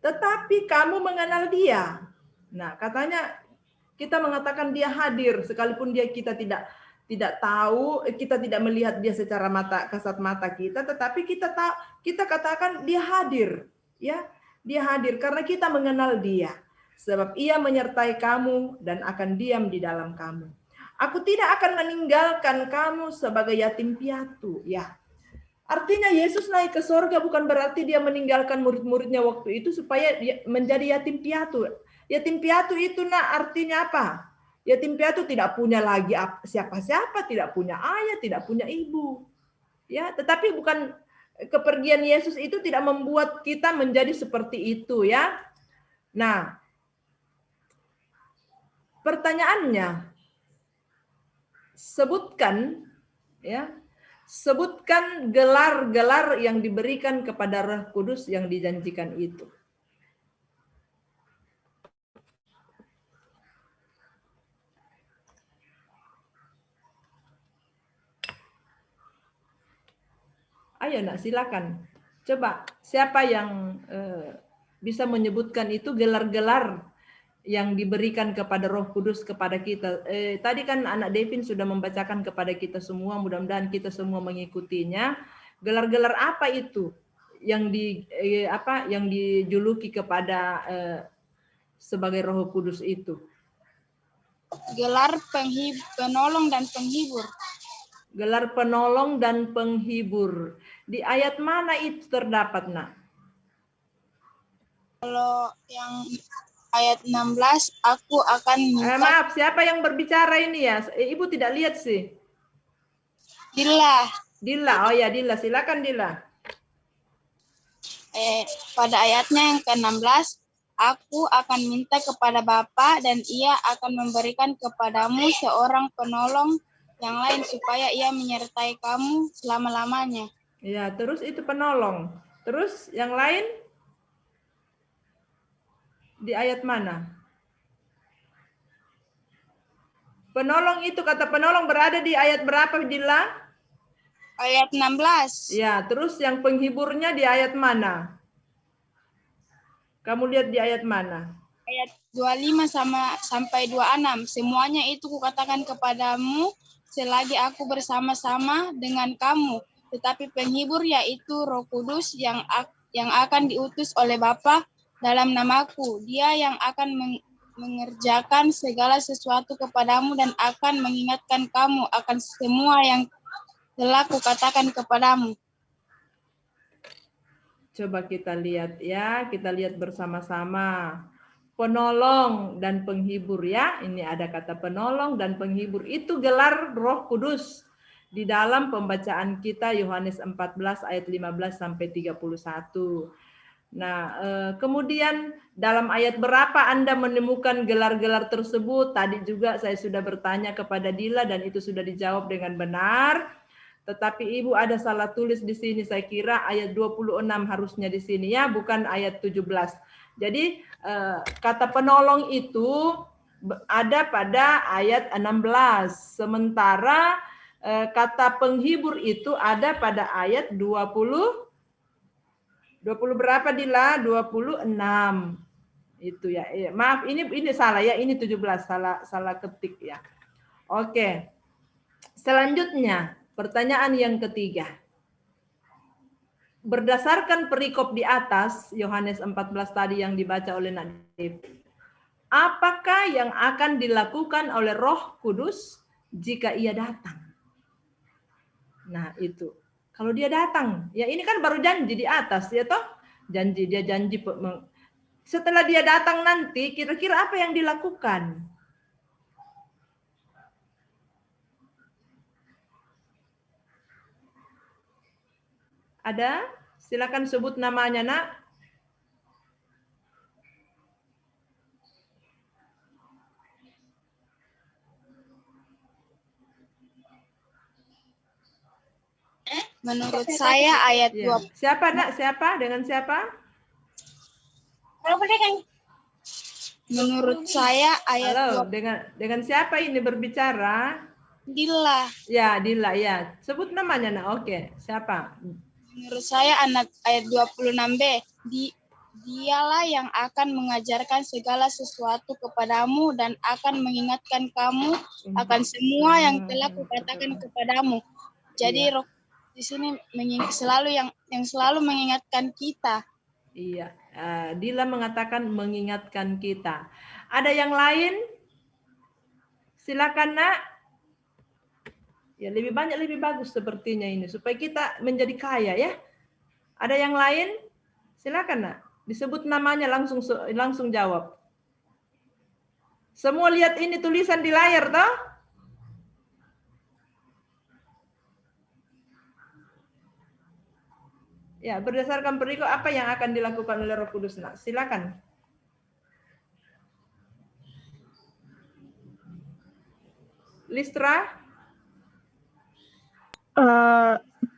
Tetapi kamu mengenal dia. Nah, katanya kita mengatakan dia hadir, sekalipun kita tidak tahu, kita tidak melihat dia secara kasat mata kita, tetapi kita katakan dia hadir, ya, dia hadir karena kita mengenal dia, sebab ia menyertai kamu dan akan diam di dalam kamu. Aku tidak akan meninggalkan kamu sebagai yatim piatu, ya. Artinya Yesus naik ke surga bukan berarti dia meninggalkan murid-muridnya waktu itu supaya dia menjadi yatim piatu. Yatim piatu itu artinya apa? Yatim piatu tidak punya lagi siapa-siapa, tidak punya ayah, tidak punya ibu. Ya, tetapi bukan kepergian Yesus itu tidak membuat kita menjadi seperti itu, ya. Nah, pertanyaannya, sebutkan gelar-gelar yang diberikan kepada Roh Kudus yang dijanjikan itu. Ayo nak, silakan. Coba siapa yang bisa menyebutkan itu gelar-gelar yang diberikan kepada Roh Kudus kepada kita. Tadi kan anak Devin sudah membacakan kepada kita semua, mudah-mudahan kita semua mengikutinya. Gelar-gelar apa itu yang dijuluki kepada sebagai Roh Kudus itu? Gelar penolong dan penghibur. Gelar penolong dan penghibur. Di ayat mana itu terdapat, nak? Kalau yang ayat 16, aku akan minta... Maaf, siapa yang berbicara ini ya? Ibu tidak lihat sih. Dila. Dila, oh ya Dila, silakan Dila. Pada ayatnya yang ke-16, aku akan minta kepada Bapa dan ia akan memberikan kepadamu seorang penolong yang lain supaya ia menyertai kamu selama-lamanya. Ya, terus itu penolong. Terus yang lain? Di ayat mana? Penolong itu, kata penolong berada di ayat berapa, Dila? Ayat 16. Ya, terus yang penghiburnya di ayat mana? Kamu lihat di ayat mana? Ayat 25 sampai 26. Semuanya itu kukatakan kepadamu selagi aku bersama-sama dengan kamu. tetapi penghibur yaitu Roh Kudus yang akan diutus oleh Bapa dalam namaku. Dia yang akan mengerjakan segala sesuatu kepadamu dan akan mengingatkan kamu akan semua yang telah kukatakan kepadamu. Coba kita lihat ya, kita lihat bersama-sama. Penolong dan penghibur ya, ini ada kata penolong dan penghibur, itu gelar Roh Kudus di dalam pembacaan kita Yohanes 14 ayat 15 sampai 31. Nah, kemudian dalam ayat berapa Anda menemukan gelar-gelar tersebut? Tadi juga saya sudah bertanya kepada Dila dan itu sudah dijawab dengan benar. Tetapi Ibu ada salah tulis di sini, saya kira ayat 26 harusnya di sini ya, bukan ayat 17. Jadi kata penolong itu ada pada ayat 16, sementara kata penghibur itu ada pada ayat 20 berapa Dila? 26. Itu ya. Maaf, ini salah ya, ini 17, salah ketik ya. Oke. Selanjutnya, pertanyaan yang ketiga. Berdasarkan perikop di atas, Yohanes 14 tadi yang dibaca oleh Nadim, apakah yang akan dilakukan oleh Roh Kudus jika ia datang? Nah, itu. Kalau dia datang, ya ini kan baru janji di atas, ya toh? Janji, dia janji. Setelah dia datang nanti, kira-kira apa yang dilakukan? Ada? Silakan sebut namanya, Nak. Menurut saya ayat Ya. Siapa, Nak? Siapa? Dengan siapa? Menurut saya ayat Halo, dengan siapa ini berbicara? Dila. Ya, Dila, ya. Sebut namanya, Nak. Oke, siapa? Menurut saya ayat 26b, dialah yang akan mengajarkan segala sesuatu kepadamu dan akan mengingatkan kamu akan semua yang telah kukatakan kepadamu. Jadi Roh di sini selalu mengingatkan kita. Iya, Dila mengatakan mengingatkan kita. Ada yang lain? Silakan, Nak. Ya, lebih banyak lebih bagus sepertinya ini supaya kita menjadi kaya ya. Ada yang lain? Silakan, Nak. Disebut namanya langsung jawab. Semua lihat ini tulisan di layar toh? Ya, berdasarkan perikop apa yang akan dilakukan oleh Roh Kudus, Nak? Silakan. Listra?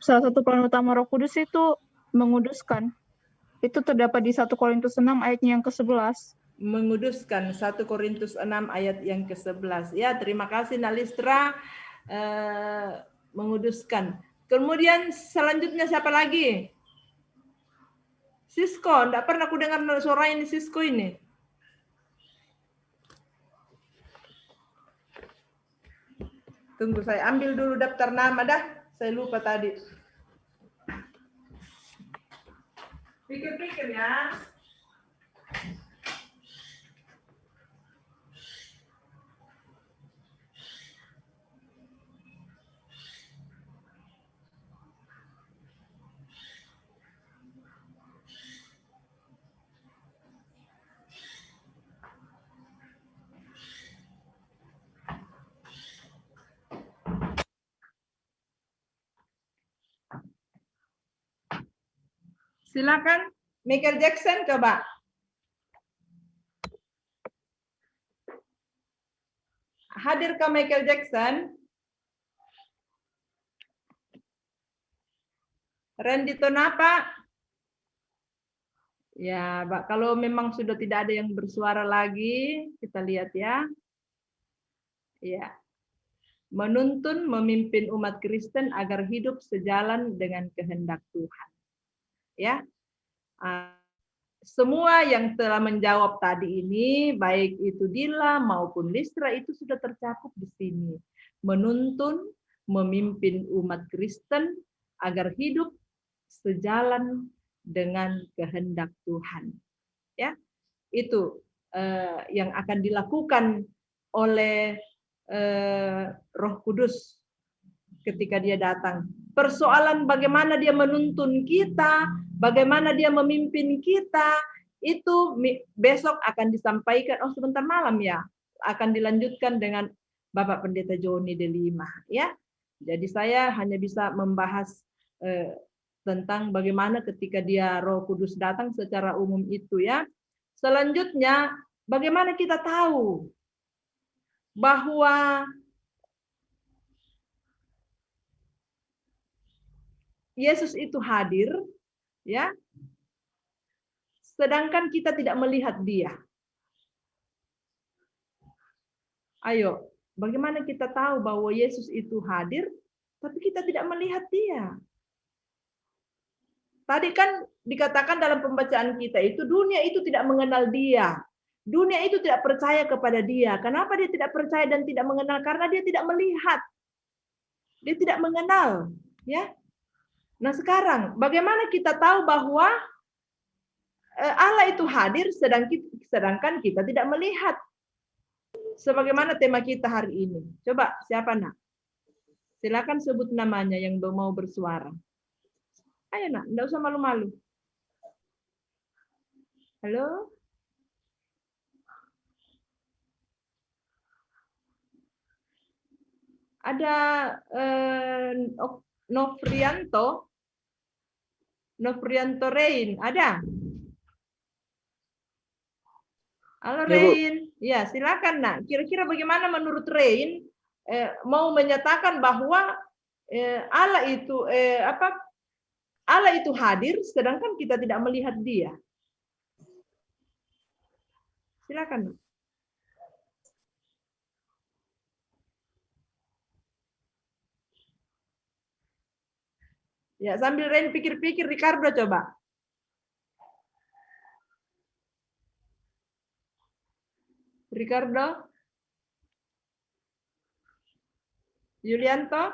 Salah satu peran utama Roh Kudus itu menguduskan. Itu terdapat di 1 Korintus 6 ayatnya yang ke-11. Menguduskan, 1 Korintus 6 ayat yang ke-11. Ya, terima kasih Nak Listra. Menguduskan. Kemudian selanjutnya siapa lagi? Sisko, enggak pernah aku dengar suara ini Sisko ini. Tunggu, saya ambil dulu daftar nama dah. Saya lupa tadi. Pikir-pikir ya. Silakan, Michael Jackson coba. Hadir ke Michael Jackson. Randy Tonapa. Ya, Pak, kalau memang sudah tidak ada yang bersuara lagi, kita lihat ya. Ya. Menuntun, memimpin umat Kristen agar hidup sejalan dengan kehendak Tuhan. Ya, semua yang telah menjawab tadi ini, baik itu Dila maupun Listra, itu sudah tercakup di sini. Menuntun, memimpin umat Kristen agar hidup sejalan dengan kehendak Tuhan. Ya, itu yang akan dilakukan oleh Roh Kudus ketika dia datang. Persoalan bagaimana dia menuntun kita, bagaimana dia memimpin kita, itu besok akan disampaikan, sebentar malam ya, akan dilanjutkan dengan Bapak Pendeta Joni Delima, ya. Jadi saya hanya bisa membahas tentang bagaimana ketika dia Roh Kudus datang secara umum itu, ya. Selanjutnya, bagaimana kita tahu bahwa Yesus itu hadir, ya, sedangkan kita tidak melihat dia. Ayo, bagaimana kita tahu bahwa Yesus itu hadir, tapi kita tidak melihat dia? Tadi kan dikatakan dalam pembacaan kita itu, dunia itu tidak mengenal dia. Dunia itu tidak percaya kepada dia. Kenapa dia tidak percaya dan tidak mengenal? Karena dia tidak melihat. Dia tidak mengenal, ya. Nah, sekarang bagaimana kita tahu bahwa Allah itu hadir sedangkan kita tidak melihat? Sebagaimana tema kita hari ini. Coba siapa nak? Silakan sebut namanya yang mau bersuara. Ayo nak, enggak usah malu-malu. Halo? Ada Novrianto Rain, ada? Halo Rain, ya silakan nak. Kira-kira bagaimana menurut Rain mau menyatakan bahwa Allah itu hadir, sedangkan kita tidak melihat Dia. Silakan. Nak. Ya, sambil Rain pikir-pikir, Ricardo coba. Ricardo? Yulianto?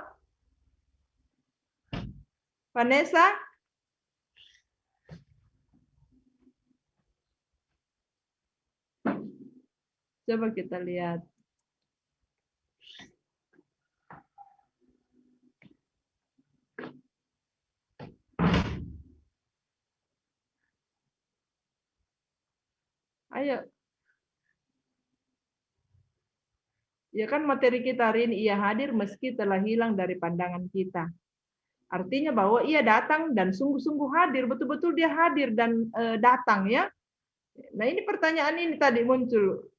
Vanessa? Coba kita lihat. Ayo. Ya kan materi kita hari ini, ia hadir meski telah hilang dari pandangan kita. Artinya bahwa ia datang dan sungguh-sungguh hadir, betul-betul dia hadir dan datang, ya. Nah, ini pertanyaan ini tadi muncul.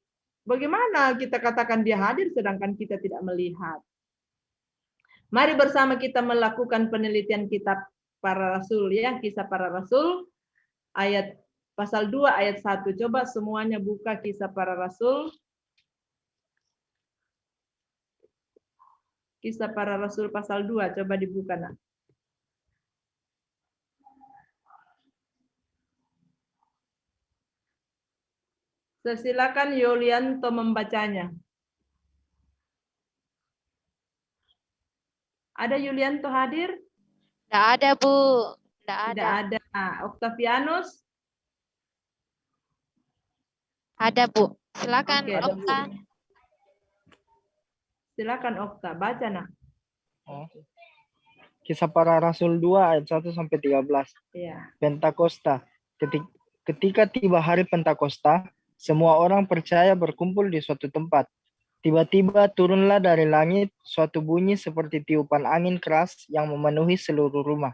Bagaimana kita katakan dia hadir sedangkan kita tidak melihat? Mari bersama kita melakukan penelitian kitab para rasul, ya, Kisah Para Rasul ayat pasal 2 ayat 1. Coba semuanya buka Kisah Para Rasul. Kisah Para Rasul pasal 2, coba dibuka nak. Silakan Yulianto membacanya. Ada Yulianto hadir? Tidak ada, Bu. Tidak ada. Octavianus? Ada, Bu. Silakan, Oke, ada, Bu. Okta. Silakan Okta, baca nak. Kisah Para Rasul 2 ayat 1 sampai 13. Iya. Pentakosta. Ketika tiba hari Pentakosta, semua orang percaya berkumpul di suatu tempat. Tiba-tiba turunlah dari langit suatu bunyi seperti tiupan angin keras yang memenuhi seluruh rumah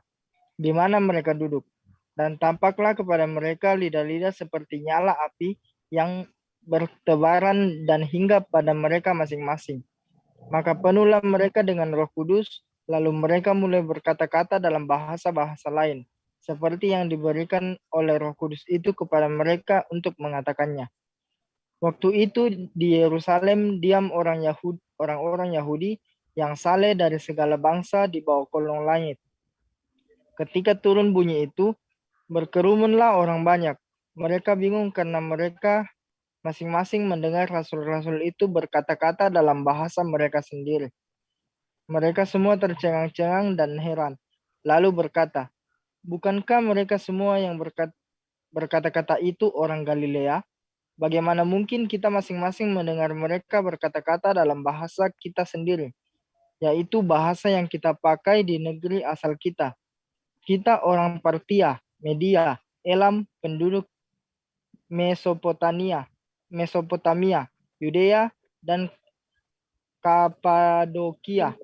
di mana mereka duduk. Dan tampaklah kepada mereka lidah-lidah seperti nyala api yang bertebaran dan hinggap pada mereka masing-masing. Maka penuhlah mereka dengan Roh Kudus, lalu mereka mulai berkata-kata dalam bahasa-bahasa lain, seperti yang diberikan oleh Roh Kudus itu kepada mereka untuk mengatakannya. Waktu itu di Yerusalem diam orang-orang Yahudi yang saleh dari segala bangsa di bawah kolong langit. Ketika turun bunyi itu, berkerumunlah orang banyak. Mereka bingung karena mereka masing-masing mendengar rasul-rasul itu berkata-kata dalam bahasa mereka sendiri. Mereka semua tercengang-cengang dan heran. lalu berkata, "Bukankah mereka semua yang berkata-kata itu orang Galilea? Bagaimana mungkin kita masing-masing mendengar mereka berkata-kata dalam bahasa kita sendiri, yaitu bahasa yang kita pakai di negeri asal kita? Kita orang Partia, Media, Elam, penduduk Mesopotamia, Yudea, dan Kapadokia,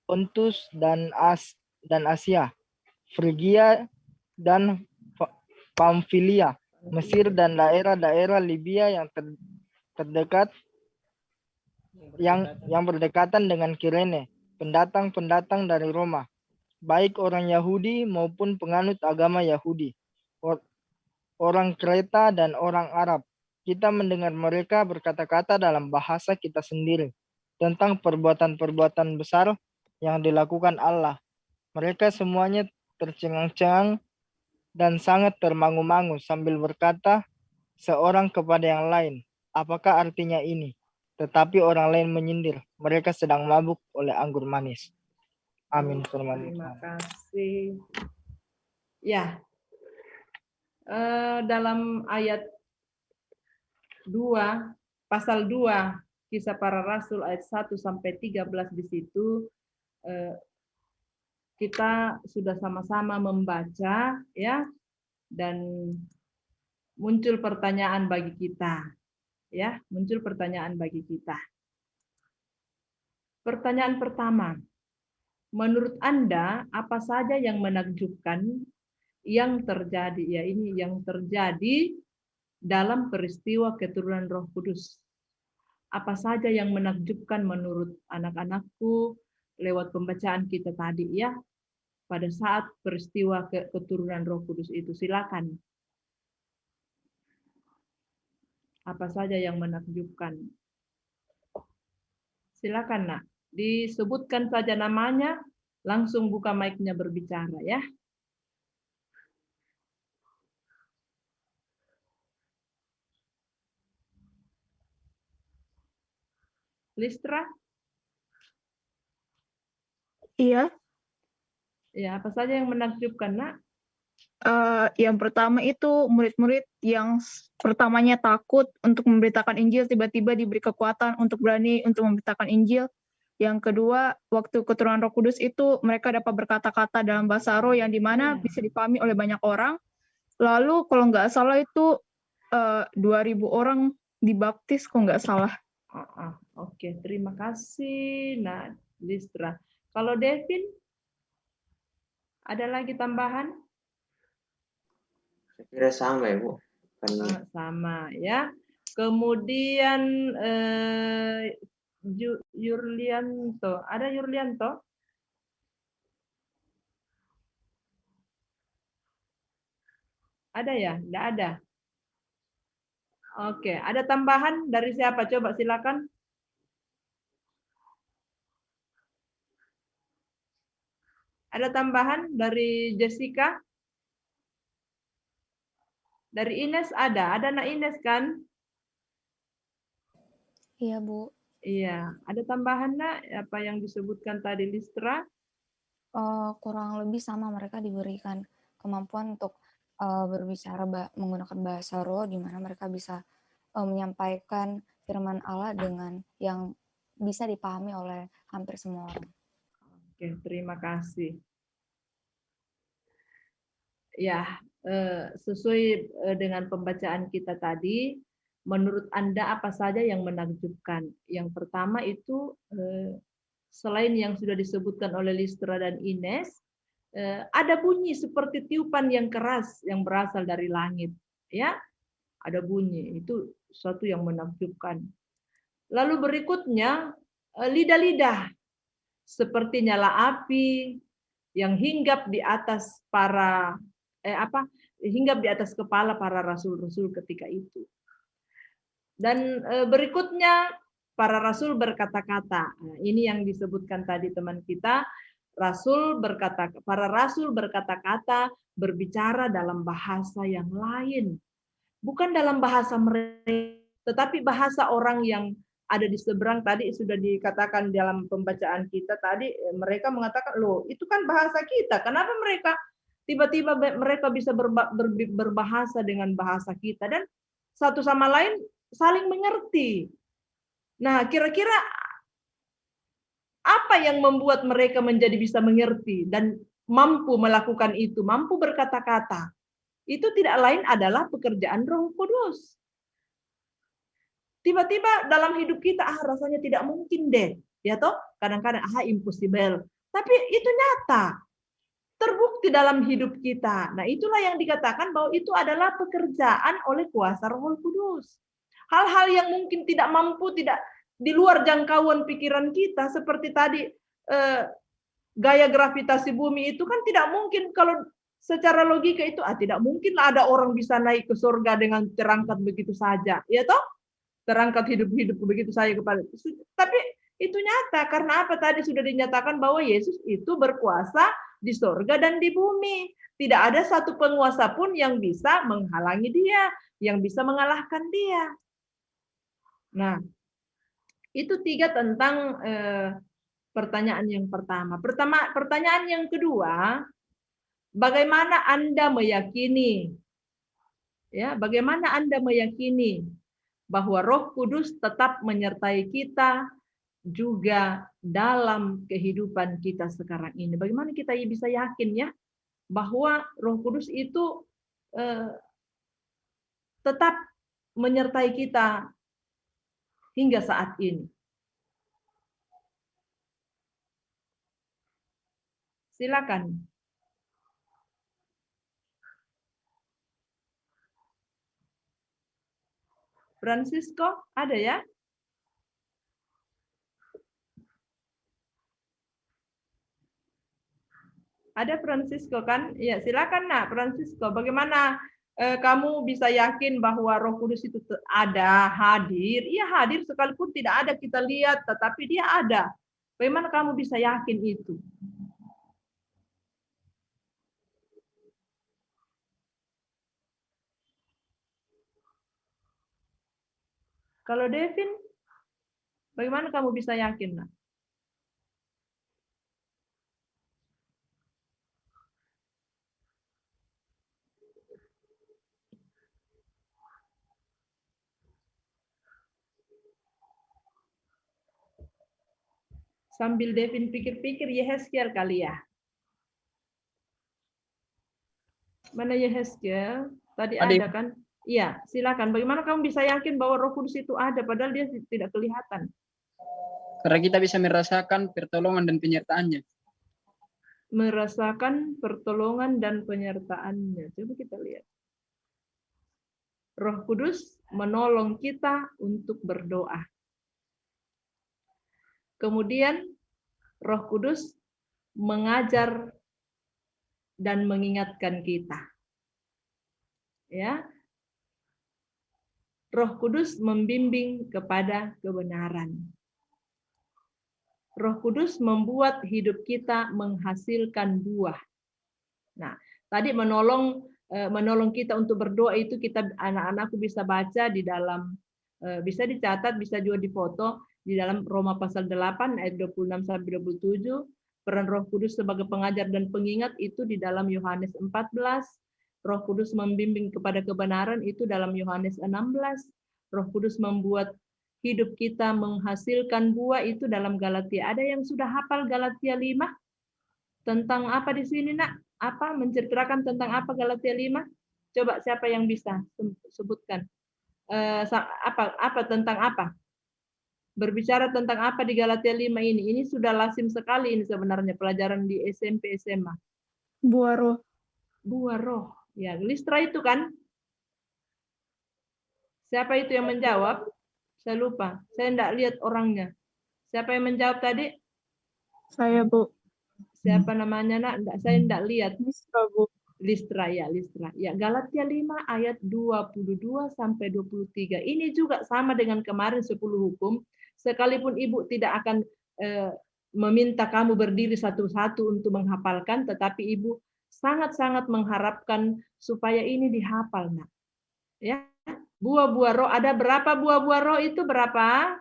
Pontus dan Asia, Frigia dan Pamfilia, Mesir dan daerah-daerah Libya yang terdekat yang berdekatan dengan Kirene, pendatang-pendatang dari Roma, baik orang Yahudi maupun penganut agama Yahudi, orang Kreta dan orang Arab. Kita mendengar mereka berkata-kata dalam bahasa kita sendiri tentang perbuatan-perbuatan besar yang dilakukan Allah. Mereka semuanya tercengang-cengang dan sangat termangu-mangu sambil berkata seorang kepada yang lain, apakah artinya ini? Tetapi orang lain menyindir, mereka sedang mabuk oleh anggur manis. Amin. Firman Terima Tuhan. kasih. Ya, dalam ayat 2, pasal 2, Kisah Para Rasul ayat 1 sampai 13 di situ kita sudah sama-sama membaca ya, dan muncul pertanyaan bagi kita. Ya, muncul pertanyaan bagi kita. Pertanyaan pertama, menurut Anda apa saja yang menakjubkan yang terjadi? Ya, ini yang terjadi dalam peristiwa keturunan Roh Kudus. Apa saja yang menakjubkan menurut anak-anakku lewat pembacaan kita tadi ya, pada saat peristiwa keturunan Roh Kudus itu? Silakan. Apa saja yang menakjubkan? Silakan, Nak. Disebutkan saja namanya, langsung buka mic-nya berbicara ya. Listra? Iya. Ya, apa saja yang menakjubkan, Nak? Yang pertama itu murid-murid yang pertamanya takut untuk memberitakan Injil, tiba-tiba diberi kekuatan untuk berani untuk memberitakan Injil. Yang kedua, waktu keturunan Roh Kudus itu mereka dapat berkata-kata dalam bahasa roh yang dimana bisa dipahami oleh banyak orang. Lalu kalau nggak salah itu 2.000 orang dibaptis, kalau nggak salah. Oke, terima kasih, Nah Listra. Kalau Devin, ada lagi tambahan? Saya kira sama ya, Bu. Sama ya. Kemudian Yurlianto, ada Yurlianto? Ada ya? Tidak ada. Oke, ada tambahan dari siapa? Coba silakan. Ada tambahan dari Jessica? Dari Ines ada Nak Ines kan? Iya, Bu. Iya, ada tambahan Nak apa yang disebutkan tadi Listra? Kurang lebih sama, mereka diberikan kemampuan untuk berbicara menggunakan bahasa roh, di mana mereka bisa menyampaikan firman Allah dengan yang bisa dipahami oleh hampir semua orang. Oke, terima kasih. Ya, sesuai dengan pembacaan kita tadi, menurut Anda apa saja yang menakjubkan? Yang pertama itu selain yang sudah disebutkan oleh Listra dan Ines, ada bunyi seperti tiupan yang keras yang berasal dari langit, ya. Ada bunyi, itu suatu yang menakjubkan. Lalu berikutnya lidah-lidah seperti nyala api yang hinggap di atas hinggap di atas kepala para rasul-rasul ketika itu. Dan berikutnya para rasul berkata-kata. Nah, ini yang disebutkan tadi teman kita, para rasul berkata-kata, berbicara dalam bahasa yang lain. Bukan dalam bahasa mereka, tetapi bahasa orang yang ada di seberang. Tadi sudah dikatakan dalam pembacaan kita tadi, mereka mengatakan, loh itu kan bahasa kita, kenapa mereka tiba-tiba mereka bisa berbahasa dengan bahasa kita, dan satu sama lain saling mengerti. Nah, kira-kira apa yang membuat mereka menjadi bisa mengerti dan mampu melakukan itu, mampu berkata-kata? Itu tidak lain adalah pekerjaan Roh Kudus. Tiba-tiba dalam hidup kita, rasanya tidak mungkin deh, ya toh? Kadang-kadang impossible. Tapi itu nyata, terbukti dalam hidup kita. Nah, itulah yang dikatakan bahwa itu adalah pekerjaan oleh kuasa Roh Kudus. Hal-hal yang mungkin tidak mampu, tidak di luar jangkauan pikiran kita, seperti tadi gaya gravitasi bumi itu kan tidak mungkin. Kalau secara logika itu tidak mungkin ada orang bisa naik ke surga dengan terangkat begitu saja, ya toh? Terangkat hidup-hidup begitu saja kepada. Tapi itu nyata karena apa? Tadi sudah dinyatakan bahwa Yesus itu berkuasa di surga dan di bumi. Tidak ada satu penguasa pun yang bisa menghalangi dia, yang bisa mengalahkan dia. Nah, itu 3 tentang pertanyaan yang pertama. Pertanyaan yang kedua, bagaimana Anda meyakini? Ya, bagaimana Anda meyakini bahwa Roh Kudus tetap menyertai kita juga dalam kehidupan kita sekarang ini? Bagaimana kita bisa yakin ya bahwa Roh Kudus itu tetap menyertai kita hingga saat ini? Silakan. Francisco, ada ya? Ada Francisco kan? Ya, silakan Nak, Francisco. Bagaimana kamu bisa yakin bahwa Roh Kudus itu ada, hadir? Iya, hadir sekalipun tidak ada kita lihat, tetapi dia ada. Bagaimana kamu bisa yakin itu? Kalau Devin, bagaimana kamu bisa yakin, Nak? Sambil Devin pikir-pikir, Yehezkiel kali ya. Mana Yehezkiel? Tadi ada kan? Iya, silakan. Bagaimana kamu bisa yakin bahwa Roh Kudus itu ada padahal dia tidak kelihatan? Karena kita bisa merasakan pertolongan dan penyertaannya. Merasakan pertolongan dan penyertaannya. Coba kita lihat. Roh Kudus menolong kita untuk berdoa. Kemudian Roh Kudus mengajar dan mengingatkan kita. Ya. Roh Kudus membimbing kepada kebenaran. Roh Kudus membuat hidup kita menghasilkan buah. Nah, tadi menolong kita untuk berdoa itu kita anak-anakku bisa baca di dalam, bisa dicatat, bisa juga difoto di dalam Roma pasal 8 ayat 26 sampai 27. Peran Roh Kudus sebagai pengajar dan pengingat itu di dalam Yohanes 14. Roh Kudus membimbing kepada kebenaran itu dalam Yohanes 16. Roh Kudus membuat hidup kita menghasilkan buah itu dalam Galatia. Ada yang sudah hafal Galatia 5? Tentang apa di sini, Nak? Apa menceritakan tentang apa Galatia 5? Coba siapa yang bisa sebutkan? Apa tentang apa? Berbicara tentang apa di Galatia 5 ini? Ini sudah lazim sekali ini sebenarnya pelajaran di SMP SMA. Buah roh. Buah roh. Ya, Listra itu kan? Siapa itu yang menjawab? Saya lupa. Saya tidak lihat orangnya. Siapa yang menjawab tadi? Saya, Bu. Siapa namanya, Nak? Saya tidak lihat. Listra, Bu. Listra, ya, Listra. Ya, Galatia 5 ayat 22 sampai 23. Ini juga sama dengan kemarin 10 hukum. Sekalipun Ibu tidak akan meminta kamu berdiri satu-satu untuk menghafalkan, tetapi Ibu sangat-sangat mengharapkan supaya ini dihafal, Nak. Ya, buah-buah roh, ada berapa buah-buah roh itu? Berapa?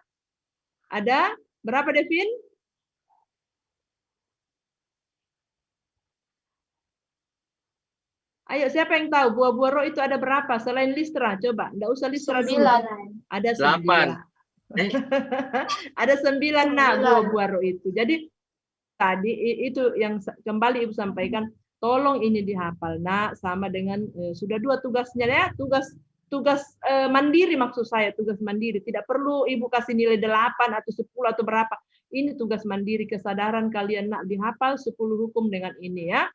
Ada berapa, Devin? Ayo, siapa yang tahu buah-buah roh itu ada berapa selain Listra? Coba, enggak usah Listra dulu. 9. Ada 8. 9. Ada 9 nak buah-buah roh itu. Jadi tadi itu yang kembali Ibu sampaikan, tolong ini dihafal nak, sama dengan sudah 2 tugasnya ya, tugas mandiri maksud saya, tugas mandiri. Tidak perlu Ibu kasih nilai 8 atau 10 atau berapa. Ini tugas mandiri, kesadaran kalian nak dihafal 10 hukum dengan ini ya.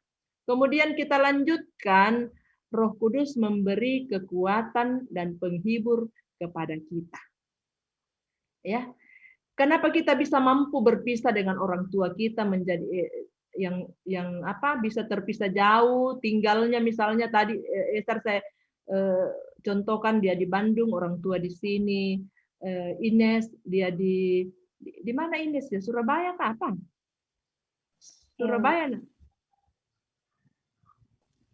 Kemudian kita lanjutkan, Roh Kudus memberi kekuatan dan penghibur kepada kita. Ya. Kenapa kita bisa mampu berpisah dengan orang tua kita menjadi yang bisa terpisah jauh, tinggalnya misalnya tadi Esther saya contohkan dia di Bandung, orang tua di sini, Ines dia di mana Ines ya? Surabaya kah apa? Surabaya.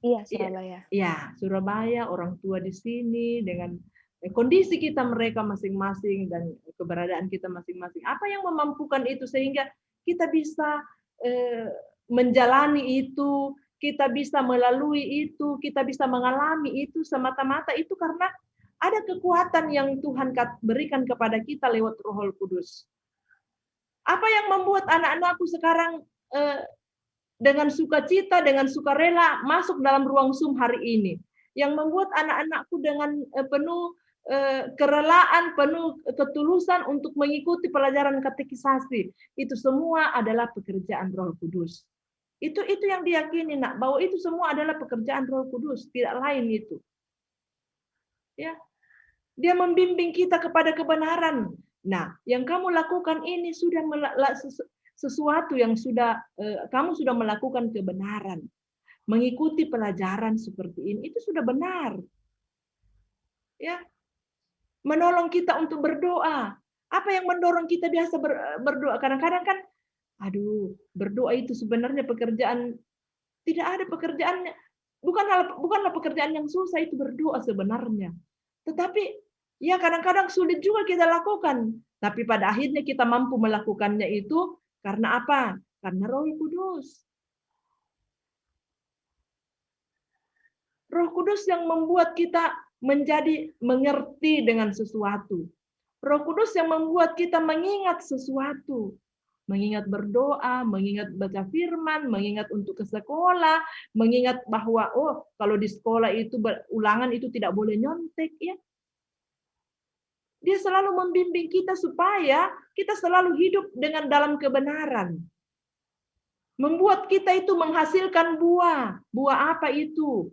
Iya, Surabaya. Iya, Surabaya, orang tua di sini dengan kondisi kita mereka masing-masing dan keberadaan kita masing-masing. Apa yang memampukan itu sehingga kita bisa menjalani itu, kita bisa melalui itu, kita bisa mengalami itu semata-mata itu karena ada kekuatan yang Tuhan berikan kepada kita lewat Roh Kudus. Apa yang membuat anak-anakku sekarang dengan sukacita, dengan sukarela masuk dalam ruang Zoom hari ini. Yang membuat anak-anakku dengan penuh kerelaan, penuh ketulusan untuk mengikuti pelajaran katekisasi. Itu semua adalah pekerjaan Roh Kudus. Itu yang diyakini nak, bahwa itu semua adalah pekerjaan Roh Kudus, tidak lain itu. Ya. Dia membimbing kita kepada kebenaran. Nah, yang kamu lakukan ini sudah sesuatu yang sudah kamu sudah melakukan kebenaran, mengikuti pelajaran seperti ini itu sudah benar, ya. Menolong kita untuk berdoa. Apa yang mendorong kita biasa berdoa? Kadang-kadang kan, berdoa itu sebenarnya pekerjaan, tidak ada pekerjaannya, bukanlah pekerjaan yang susah itu berdoa sebenarnya. Tetapi ya kadang-kadang sulit juga kita lakukan. Tapi pada akhirnya kita mampu melakukannya itu. Karena apa? Karena Roh Kudus. Roh Kudus yang membuat kita menjadi mengerti dengan sesuatu. Roh Kudus yang membuat kita mengingat sesuatu. Mengingat berdoa, mengingat baca firman, mengingat untuk ke sekolah, mengingat bahwa kalau di sekolah itu ulangan itu tidak boleh nyontek ya. Dia selalu membimbing kita supaya kita selalu hidup dengan dalam kebenaran. Membuat kita itu menghasilkan buah. Buah apa itu?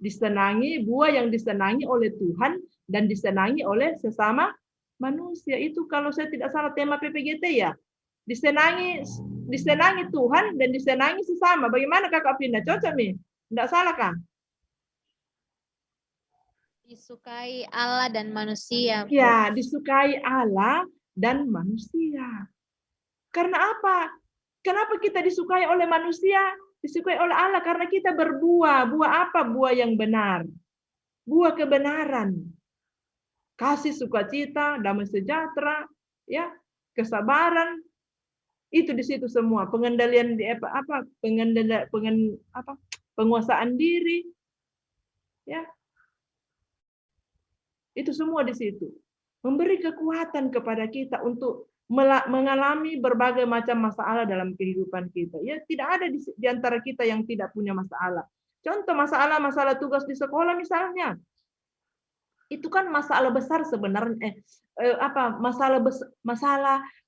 Disenangi, buah yang disenangi oleh Tuhan dan disenangi oleh sesama manusia. Itu kalau saya tidak salah tema PPGT ya. Disenangi Tuhan dan disenangi sesama. Bagaimana Kakak Pinda? Cocok nih? Tidak salah kah? Disukai Allah dan manusia. Ya, disukai Allah dan manusia. Karena apa? Kenapa kita disukai oleh manusia? Disukai oleh Allah karena kita berbuah. Buah apa? Buah yang benar. Buah kebenaran. Kasih, sukacita, damai sejahtera, ya, kesabaran. Itu di situ semua. Pengendalian penguasaan diri. Ya. Itu semua di situ. Memberi kekuatan kepada kita untuk mengalami berbagai macam masalah dalam kehidupan kita. Ya, tidak ada di antara kita yang tidak punya masalah. Contoh masalah tugas di sekolah misalnya. Itu kan masalah besar sebenarnya.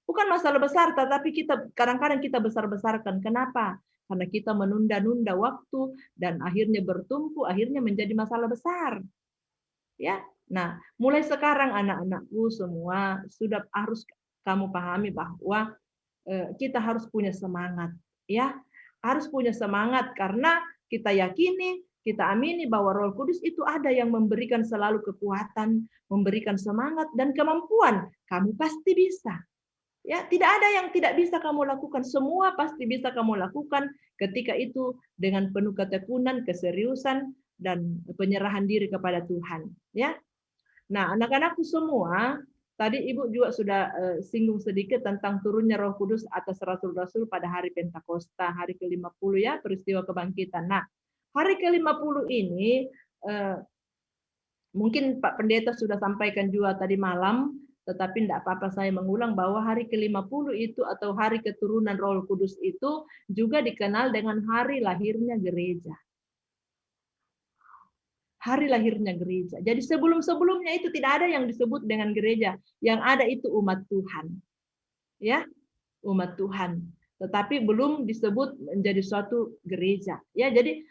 Bukan masalah besar, tetapi kadang-kadang kita besar-besarkan. Kenapa? Karena kita menunda-nunda waktu dan akhirnya bertumpu, akhirnya menjadi masalah besar. Ya. Nah, mulai sekarang anak-anakku semua sudah harus kamu pahami bahwa kita harus punya semangat, ya. Harus punya semangat karena kita yakini, kita amini bahwa Roh Kudus itu ada yang memberikan selalu kekuatan, memberikan semangat dan kemampuan. Kamu pasti bisa. Ya, tidak ada yang tidak bisa kamu lakukan, semua pasti bisa kamu lakukan ketika itu dengan penuh ketekunan, keseriusan dan penyerahan diri kepada Tuhan, ya. Nah, anak-anakku semua, Tadi Ibu juga sudah singgung sedikit tentang turunnya Roh Kudus atas rasul-rasul pada hari Pentakosta, hari ke-50 ya, peristiwa kebangkitan. Nah, hari ke-50 ini mungkin Pak Pendeta sudah sampaikan juga tadi malam, tetapi tidak apa-apa saya mengulang bahwa hari ke-50 itu atau hari keturunan Roh Kudus itu juga dikenal dengan hari lahirnya gereja. Hari lahirnya gereja. Jadi sebelum-sebelumnya itu tidak ada yang disebut dengan gereja. Yang ada itu umat Tuhan. Ya, umat Tuhan. Tetapi belum disebut menjadi suatu gereja. Ya, jadi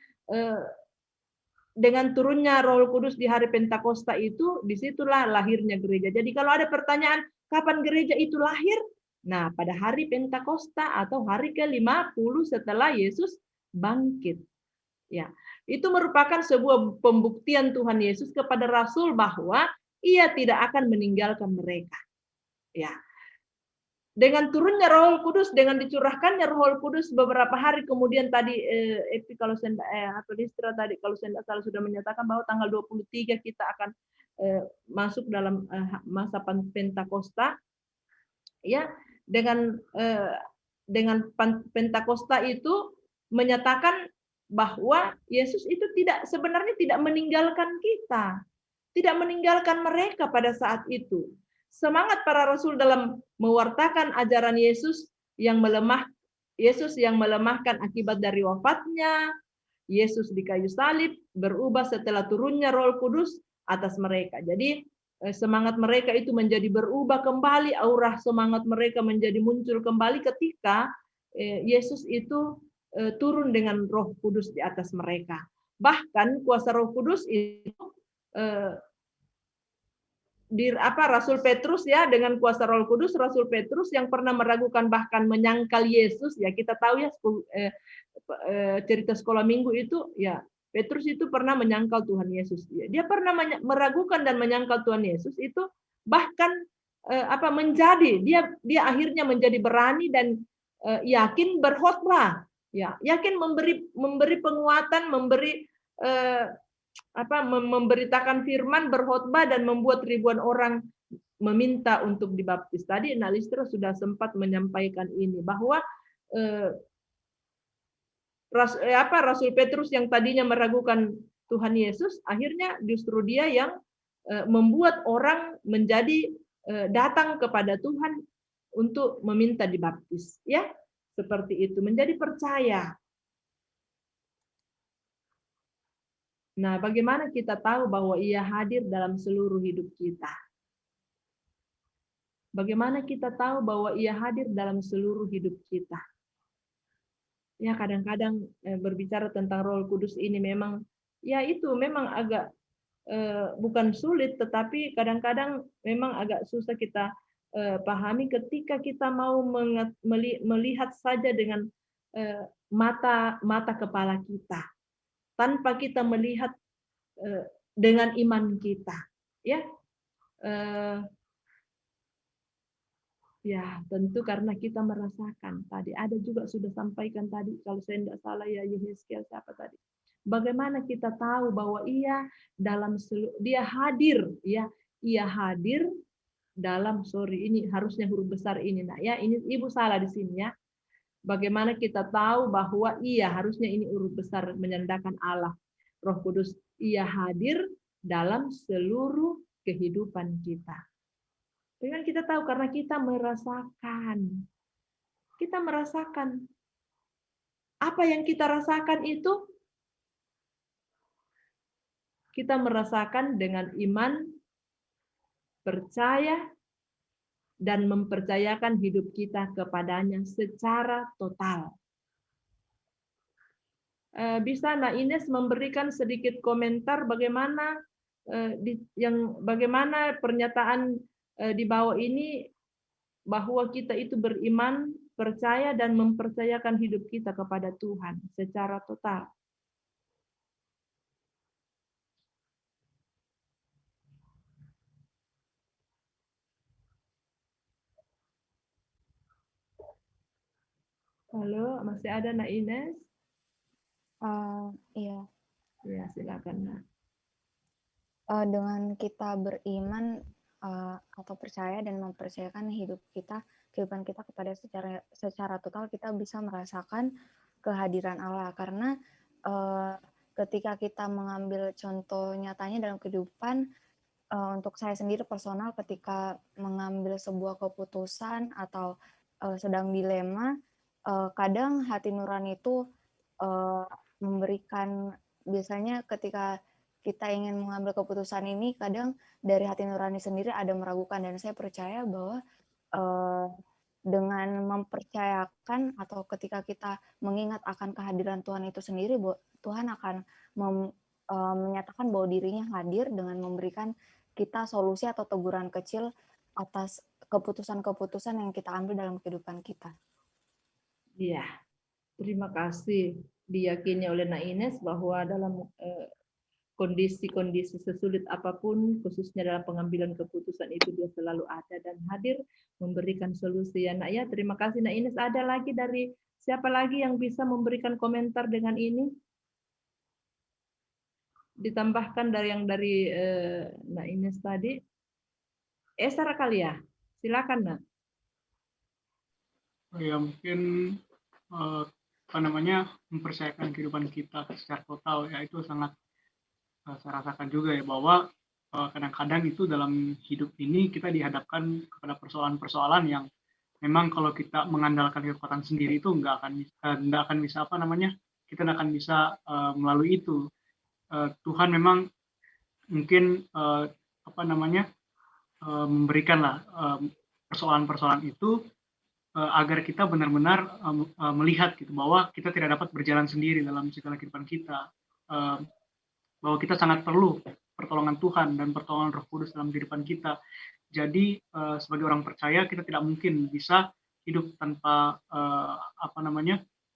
dengan turunnya Roh Kudus di hari Pentakosta itu, disitulah lahirnya gereja. Jadi kalau ada pertanyaan, kapan gereja itu lahir? Nah, pada hari Pentakosta atau hari ke-50 setelah Yesus bangkit. Ya, itu merupakan sebuah pembuktian Tuhan Yesus kepada Rasul bahwa Ia tidak akan meninggalkan mereka. Ya, dengan turunnya Roh Kudus, dengan dicurahkannya Roh Kudus beberapa hari kemudian tadi, kalau atau Listra tadi kalau saya tidak salah sudah menyatakan bahwa tanggal 23 kita akan masuk dalam masa Pentakosta. Ya, dengan Pentakosta itu menyatakan bahwa Yesus itu sebenarnya tidak meninggalkan kita, tidak meninggalkan mereka pada saat itu. Semangat para rasul dalam mewartakan ajaran Yesus yang melemahkan akibat dari wafatnya, Yesus di kayu salib berubah setelah turunnya Roh Kudus atas mereka. Jadi semangat mereka itu menjadi berubah kembali, aura semangat mereka menjadi muncul kembali ketika Yesus itu turun dengan Roh Kudus di atas mereka. Bahkan kuasa Roh Kudus itu Rasul Petrus ya, dengan kuasa Roh Kudus, Rasul Petrus yang pernah meragukan bahkan menyangkal Yesus ya, kita tahu ya cerita sekolah minggu itu ya, Petrus itu pernah menyangkal Tuhan Yesus. Dia pernah meragukan dan menyangkal Tuhan Yesus itu, bahkan dia akhirnya menjadi berani dan yakin berkhotbah. Ya, yakin memberi penguatan, memberitakan firman, berkhotbah dan membuat ribuan orang meminta untuk dibaptis. Tadi Nalistra sudah sempat menyampaikan ini bahwa Rasul Petrus yang tadinya meragukan Tuhan Yesus, akhirnya justru dia yang membuat orang menjadi datang kepada Tuhan untuk meminta dibaptis. Ya, seperti itu, menjadi percaya. Nah, bagaimana kita tahu bahwa Ia hadir dalam seluruh hidup kita? Bagaimana kita tahu bahwa Ia hadir dalam seluruh hidup kita? Ya, kadang-kadang berbicara tentang Roh Kudus ini memang, ya itu memang agak bukan sulit, tetapi kadang-kadang memang agak susah kita pahami ketika kita mau melihat saja dengan mata kepala kita, tanpa kita melihat dengan iman kita, ya. Ya, tentu karena kita merasakan tadi, ada juga sudah sampaikan tadi, kalau saya tidak salah ya, Yehezkiel siapa tadi. Bagaimana kita tahu bahwa Ia hadir, ya, Ia hadir dalam, ini harusnya huruf besar ini, nah ya, ini Ibu salah di sini ya. Bagaimana kita tahu bahwa Ia, harusnya ini huruf besar menandakan Allah, Roh Kudus, Ia hadir dalam seluruh kehidupan kita. Dengan kita tahu karena kita merasakan. Kita merasakan. Apa yang kita rasakan itu kita merasakan dengan iman, percaya, dan mempercayakan hidup kita kepadanya secara total. Bisa Nak Ines memberikan sedikit komentar bagaimana bagaimana pernyataan di bawah ini, bahwa kita itu beriman, percaya, dan mempercayakan hidup kita kepada Tuhan secara total. Halo, masih ada Nak Ines? Iya. Ya, silakan Nak. Dengan kita beriman, atau percaya dan mempercayakan kehidupan kita kepada secara total, kita bisa merasakan kehadiran Allah. Karena ketika kita mengambil contoh nyatanya dalam kehidupan, untuk saya sendiri personal, ketika mengambil sebuah keputusan atau sedang dilema, kadang hati nurani itu memberikan, biasanya ketika kita ingin mengambil keputusan ini, kadang dari hati nurani sendiri ada meragukan, dan saya percaya bahwa dengan mempercayakan atau ketika kita mengingat akan kehadiran Tuhan itu sendiri, Tuhan akan menyatakan bahwa dirinya hadir dengan memberikan kita solusi atau teguran kecil atas keputusan-keputusan yang kita ambil dalam kehidupan kita. Iya, terima kasih. Diyakini oleh Nak Ines bahwa dalam kondisi-kondisi sesulit apapun, khususnya dalam pengambilan keputusan itu, dia selalu ada dan hadir memberikan solusi ya Nak ya. Terima kasih Nak Ines. Ada lagi dari siapa lagi yang bisa memberikan komentar dengan ini? Ditambahkan dari yang dari Nak Ines tadi. Esar kali ya? Silakan Nak. Ya mungkin mempercayakan kehidupan kita secara total ya, itu sangat saya rasakan juga ya, bahwa kadang-kadang itu dalam hidup ini kita dihadapkan kepada persoalan-persoalan yang memang kalau kita mengandalkan kekuatan sendiri itu nggak akan bisa kita nggak akan bisa melalui itu. Tuhan memang mungkin memberikanlah persoalan-persoalan itu agar kita benar-benar melihat gitu bahwa kita tidak dapat berjalan sendiri dalam segala kehidupan kita, bahwa kita sangat perlu pertolongan Tuhan dan pertolongan Roh Kudus dalam kehidupan kita. Jadi sebagai orang percaya kita tidak mungkin bisa hidup tanpa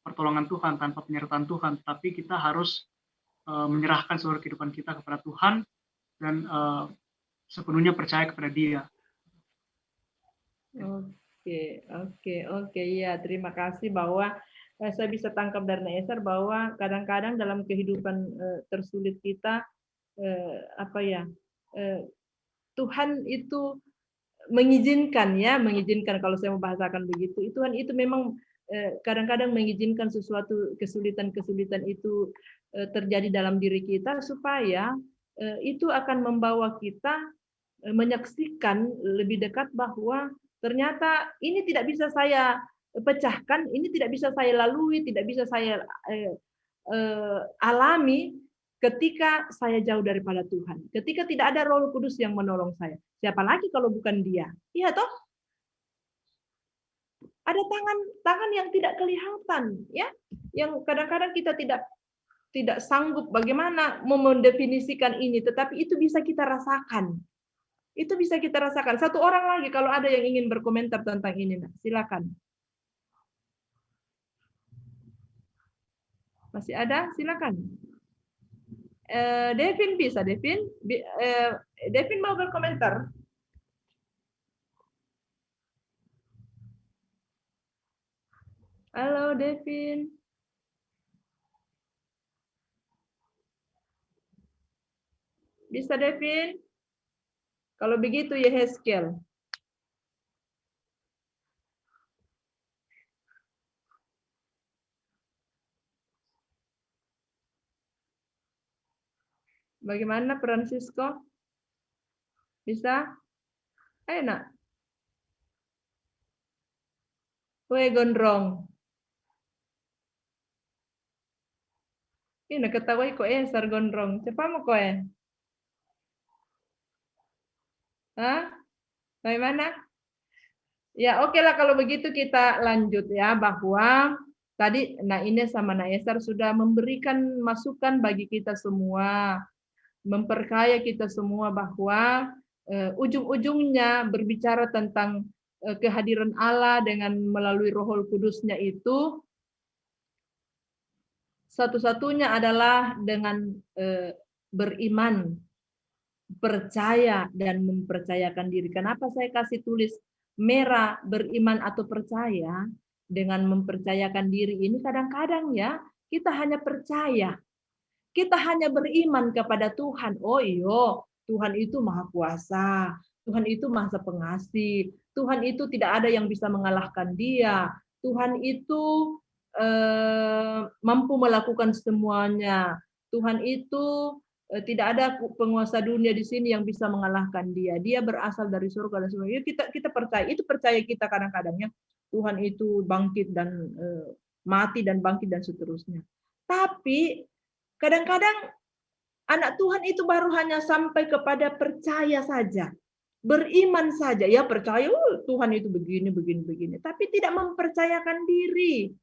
pertolongan Tuhan, tanpa penyertaan Tuhan, tapi kita harus menyerahkan seluruh kehidupan kita kepada Tuhan dan sepenuhnya percaya kepada Dia. Oke, ya terima kasih bahwa saya bisa tangkap dari Naesar bahwa kadang-kadang dalam kehidupan tersulit kita Tuhan itu mengizinkan kalau saya membahasakan begitu, Tuhan itu memang kadang-kadang mengizinkan sesuatu kesulitan-kesulitan itu terjadi dalam diri kita supaya itu akan membawa kita menyaksikan lebih dekat bahwa ternyata ini tidak bisa saya pecahkan, ini tidak bisa saya lalui, tidak bisa saya alami ketika saya jauh daripada Tuhan. Ketika tidak ada Roh Kudus yang menolong saya. Siapa lagi kalau bukan Dia? Iya toh? Ada tangan yang tidak kelihatan, ya, yang kadang-kadang kita tidak sanggup bagaimana mendefinisikan ini, tetapi itu bisa kita rasakan. Itu bisa kita rasakan. Satu orang lagi kalau ada yang ingin berkomentar tentang ini, silakan. Masih ada? Silakan. Devin bisa, Devin. Devin mau berkomentar. Halo, Devin. Bisa, Devin? Kalau begitu, Yehezkiel. Bagaimana, Francisco? Bisa? Ayo, Nak. Kue gondrong. Ini nakatawai ko sar gondrong. Cepat mo ko Hah? Bagaimana? Ya, oke lah kalau begitu kita lanjut ya, bahwa tadi Nak Ines sama Nak Esar sudah memberikan masukan bagi kita semua, memperkaya kita semua bahwa ujung-ujungnya berbicara tentang kehadiran Allah dengan melalui Roh Kudus-Nya itu satu-satunya adalah dengan beriman, percaya dan mempercayakan diri. Kenapa saya kasih tulis merah beriman atau percaya dengan mempercayakan diri ini? Kadang-kadang ya kita hanya percaya, kita hanya beriman kepada Tuhan. Oh iya, Tuhan itu maha kuasa, Tuhan itu Maha Pengasih. Tuhan itu tidak ada yang bisa mengalahkan Dia. Tuhan itu mampu melakukan semuanya. Tuhan itu tidak ada penguasa dunia di sini yang bisa mengalahkan Dia. Dia berasal dari surga dan semuanya. Kita percaya, itu percaya kita kadang-kadangnya Tuhan itu bangkit dan mati dan bangkit dan seterusnya. Tapi kadang-kadang anak Tuhan itu baru hanya sampai kepada percaya saja, beriman saja, ya percaya Tuhan itu begini, begini, tapi tidak mempercayakan diri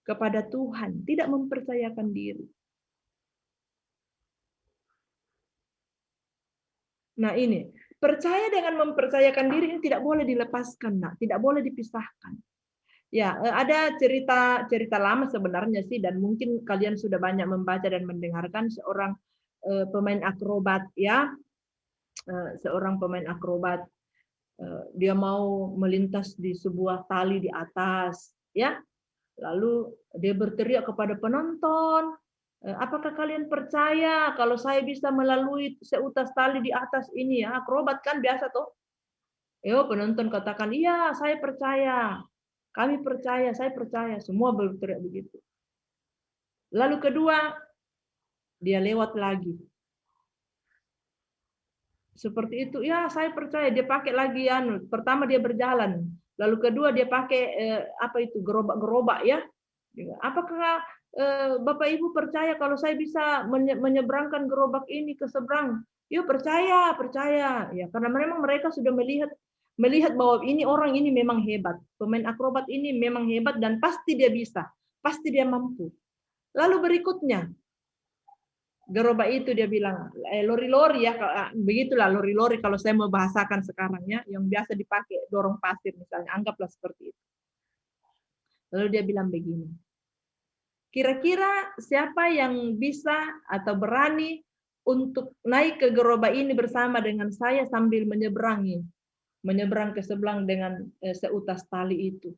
kepada Tuhan, tidak mempercayakan diri. Nah ini, percaya dengan mempercayakan diri ini tidak boleh dilepaskan, nak, tidak boleh dipisahkan. Ya, ada cerita lama sebenarnya sih, dan mungkin kalian sudah banyak membaca dan mendengarkan seorang pemain akrobat, ya, seorang pemain akrobat. Dia mau melintas di sebuah tali di atas, ya. Lalu dia berteriak kepada penonton, apakah kalian percaya kalau saya bisa melalui seutas tali di atas ini, ya? Akrobat kan biasa tuh. Yo, penonton katakan, iya saya percaya, kami percaya, saya percaya. Semua berteriak begitu. Lalu kedua, dia lewat lagi. Seperti itu, ya saya percaya. Dia pakai lagi pertama dia berjalan, lalu kedua dia pakai apa itu, gerobak-gerobak, ya. Apakah Bapak Ibu percaya kalau saya bisa menyeberangkan gerobak ini ke seberang? Yuk percaya, percaya. Ya, karena memang mereka sudah melihat bahwa ini orang ini memang hebat. Pemain akrobat ini memang hebat dan pasti dia bisa, pasti dia mampu. Lalu berikutnya, gerobak itu dia bilang, lori-lori, ya, begitulah lori-lori kalau saya mau bahasakan sekarang, ya, yang biasa dipakai dorong pasir misalnya, anggaplah seperti itu. Lalu dia bilang begini, kira-kira siapa yang bisa atau berani untuk naik ke gerobak ini bersama dengan saya sambil menyeberang ke seberang dengan seutas tali itu.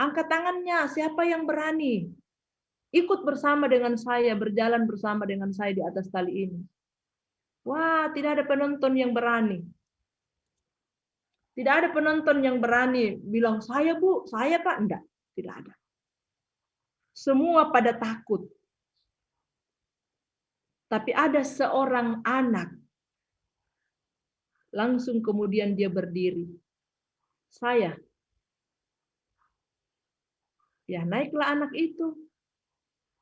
Angkat tangannya, siapa yang berani? Ikut bersama dengan saya, berjalan bersama dengan saya di atas tali ini. Wah, tidak ada penonton yang berani. Tidak ada penonton yang berani bilang, saya Bu, saya Pak. Enggak, tidak ada. Semua pada takut. Tapi ada seorang anak, langsung kemudian dia berdiri. Saya. Ya, naiklah anak itu.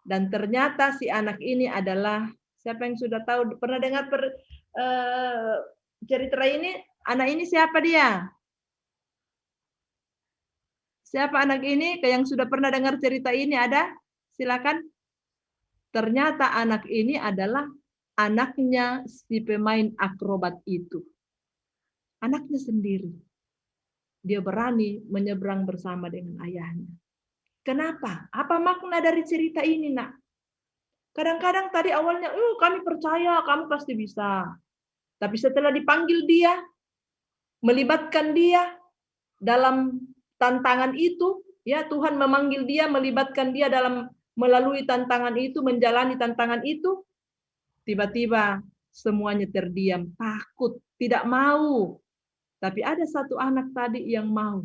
Dan ternyata si anak ini adalah, siapa yang sudah tahu, pernah dengar cerita ini? Anak ini siapa dia? Siapa anak ini? Yang sudah pernah dengar cerita ini ada? Silakan. Ternyata anak ini adalah anaknya si pemain akrobat itu. Anaknya sendiri. Dia berani menyeberang bersama dengan ayahnya. Kenapa? Apa makna dari cerita ini, nak? Kadang-kadang tadi awalnya, kami percaya, kamu pasti bisa. Tapi setelah dipanggil dia, melibatkan dia dalam tantangan itu, ya Tuhan memanggil dia, melibatkan dia dalam melalui tantangan itu, menjalani tantangan itu, tiba-tiba semuanya terdiam, takut, tidak mau. Tapi ada satu anak tadi yang mau.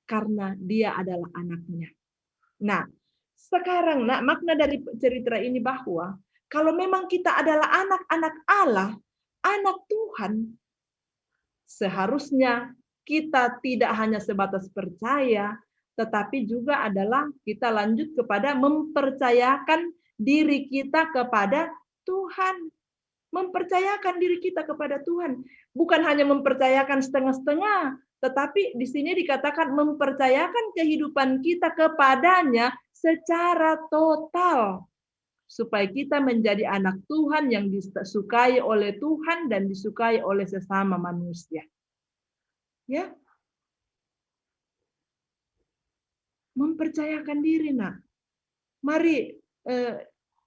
Karena dia adalah anaknya. Nah, sekarang makna dari cerita ini bahwa kalau memang kita adalah anak-anak Allah, anak Tuhan, seharusnya kita tidak hanya sebatas percaya, tetapi juga adalah kita lanjut kepada mempercayakan diri kita kepada Tuhan. Mempercayakan diri kita kepada Tuhan. Bukan hanya mempercayakan setengah-setengah, tetapi di sini dikatakan mempercayakan kehidupan kita kepadanya secara total. Supaya kita menjadi anak Tuhan yang disukai oleh Tuhan dan disukai oleh sesama manusia. Ya. Mempercayakan diri, nak. Mari,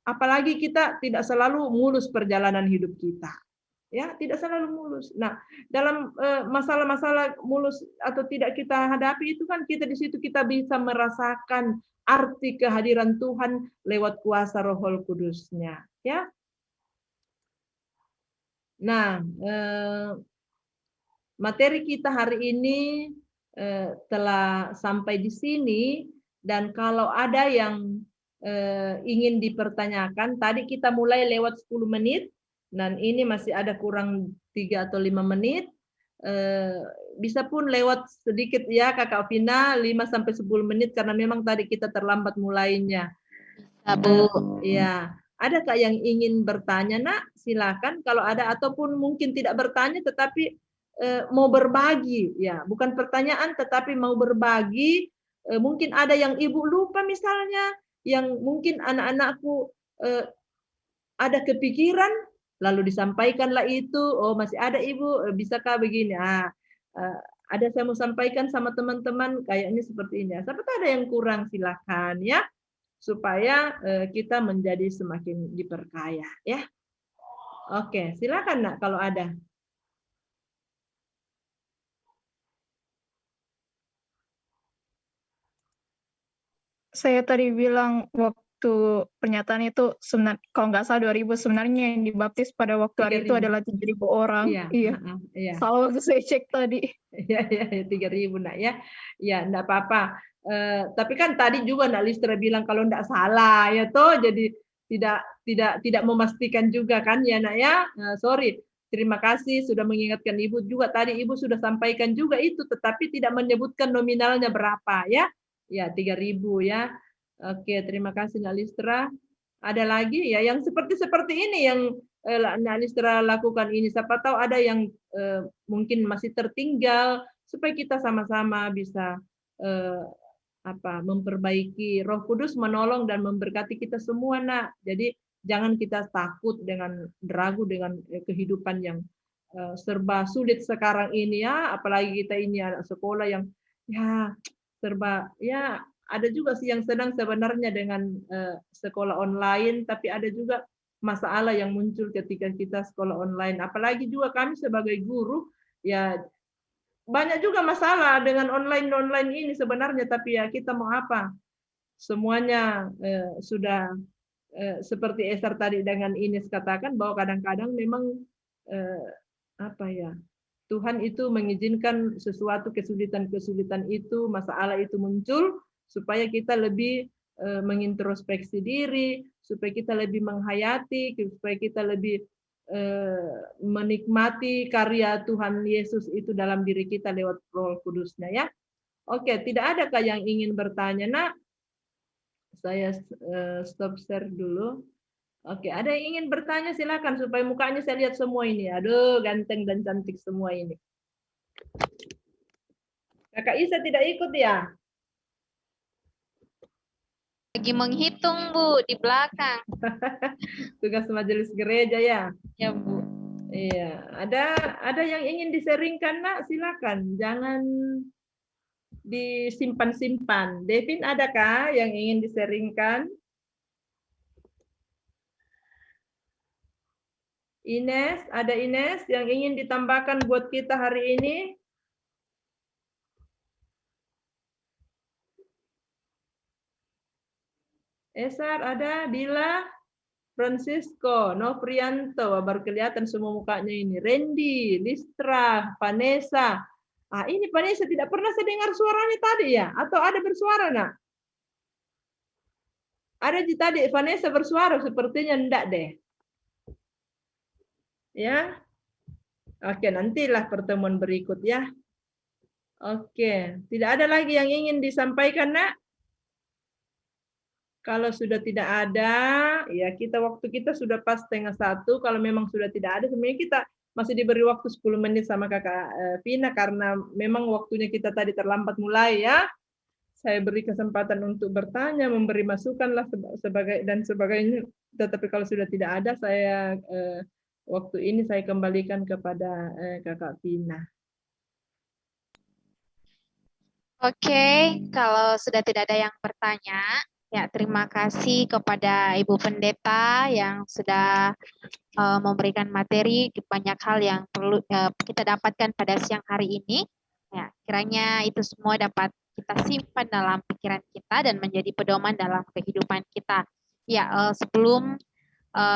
apalagi kita tidak selalu mulus perjalanan hidup kita. Ya, tidak selalu mulus. Nah, dalam masalah-masalah mulus atau tidak kita hadapi itu kan kita di situ kita bisa merasakan arti kehadiran Tuhan lewat kuasa Roh Kudus-Nya, ya. Nah, materi kita hari ini telah sampai di sini, dan kalau ada yang ingin dipertanyakan, tadi kita mulai lewat 10 menit, dan ini masih ada kurang 3 atau 5 menit. Bisa pun lewat sedikit ya Kakak Vina, 5-10 menit, karena memang tadi kita terlambat mulainya. Bu. Ya, ada Kak yang ingin bertanya, Nak? Silakan kalau ada, ataupun mungkin tidak bertanya tetapi mau berbagi, ya, bukan pertanyaan tetapi mau berbagi. Mungkin ada yang Ibu lupa misalnya, yang mungkin anak-anakku ada kepikiran, lalu disampaikanlah itu. Oh, masih ada Ibu, bisakah begini? Ada saya mau sampaikan sama teman-teman, kayaknya seperti ini. Siapa tahu ada yang kurang, silakan ya, supaya kita menjadi semakin diperkaya ya. Oke, silakan Nak kalau ada. Saya tadi bilang waktu pernyataan itu sebenarnya kalau nggak salah 2000, sebenarnya yang dibaptis pada waktu hari itu 3.000. adalah 3.000 orang. Iya, Iya. iya. Salah waktu saya cek tadi. Ya, 3.000 Nak ya. Ya, enggak apa-apa. Tapi kan tadi juga Nak Listra bilang kalau enggak salah ya toh, jadi tidak memastikan juga kan ya Nak ya. Sorry. Terima kasih sudah mengingatkan Ibu juga, tadi Ibu sudah sampaikan juga itu, tetapi tidak menyebutkan nominalnya berapa ya. Ya, 3.000 ya. Oke, terima kasih Nak Listra. Ada lagi ya yang seperti ini yang Nak Listra lakukan ini. Siapa tahu ada yang mungkin masih tertinggal, supaya kita sama-sama bisa memperbaiki. Roh Kudus menolong dan memberkati kita semua, Nak. Jadi jangan kita takut dengan ragu dengan kehidupan yang serba sulit sekarang ini ya, apalagi kita ini anak sekolah yang ya serba ya. Ada juga sih yang senang sebenarnya dengan sekolah online, tapi ada juga masalah yang muncul ketika kita sekolah online. Apalagi juga kami sebagai guru, ya banyak juga masalah dengan online ini sebenarnya, tapi ya kita mau apa? Semuanya sudah seperti Esther tadi dengan Ines katakan, bahwa kadang-kadang memang Tuhan itu mengizinkan sesuatu kesulitan-kesulitan itu, masalah itu muncul, supaya kita lebih mengintrospeksi diri, supaya kita lebih menghayati, supaya kita lebih menikmati karya Tuhan Yesus itu dalam diri kita lewat Roh Kudusnya ya. Oke, tidak adakah yang ingin bertanya, Nak? Saya stop share dulu. Oke, ada yang ingin bertanya silakan, supaya mukanya saya lihat semua ini. Aduh, ganteng dan cantik semua ini. Kakak Isa tidak ikut ya? Lagi menghitung, Bu, di belakang. Tugas majelis gereja ya? Ya, Bu. Iya, ada yang ingin diseringkan, Nak? Silakan, jangan disimpan-simpan. Devin, adakah yang ingin diseringkan? Ines, ada Ines yang ingin ditambahkan buat kita hari ini? Esar ada, Bila, Francisco, Novrianto, baru kelihatan semua mukanya ini. Randy, Listra, Vanessa. Ini Vanessa tidak pernah saya dengar suaranya tadi ya? Atau ada bersuara, Nak? Ada tadi Vanessa bersuara, sepertinya enggak deh. Ya. Oke, nantilah pertemuan berikut ya. Oke, tidak ada lagi yang ingin disampaikan, Nak? Kalau sudah tidak ada, ya waktu kita sudah pas 12:30. Kalau memang sudah tidak ada, sebenarnya kita masih diberi waktu 10 menit sama Kakak Vina, karena memang waktunya kita tadi terlambat mulai ya. Saya beri kesempatan untuk bertanya, memberi masukan lah dan sebagainya. Tetapi kalau sudah tidak ada, saya waktu ini saya kembalikan kepada Kakak Vina. Oke, kalau sudah tidak ada yang bertanya, ya terima kasih kepada Ibu Pendeta yang sudah memberikan materi, banyak hal yang perlu kita dapatkan pada siang hari ini. Ya, kiranya itu semua dapat kita simpan dalam pikiran kita dan menjadi pedoman dalam kehidupan kita. Ya, sebelum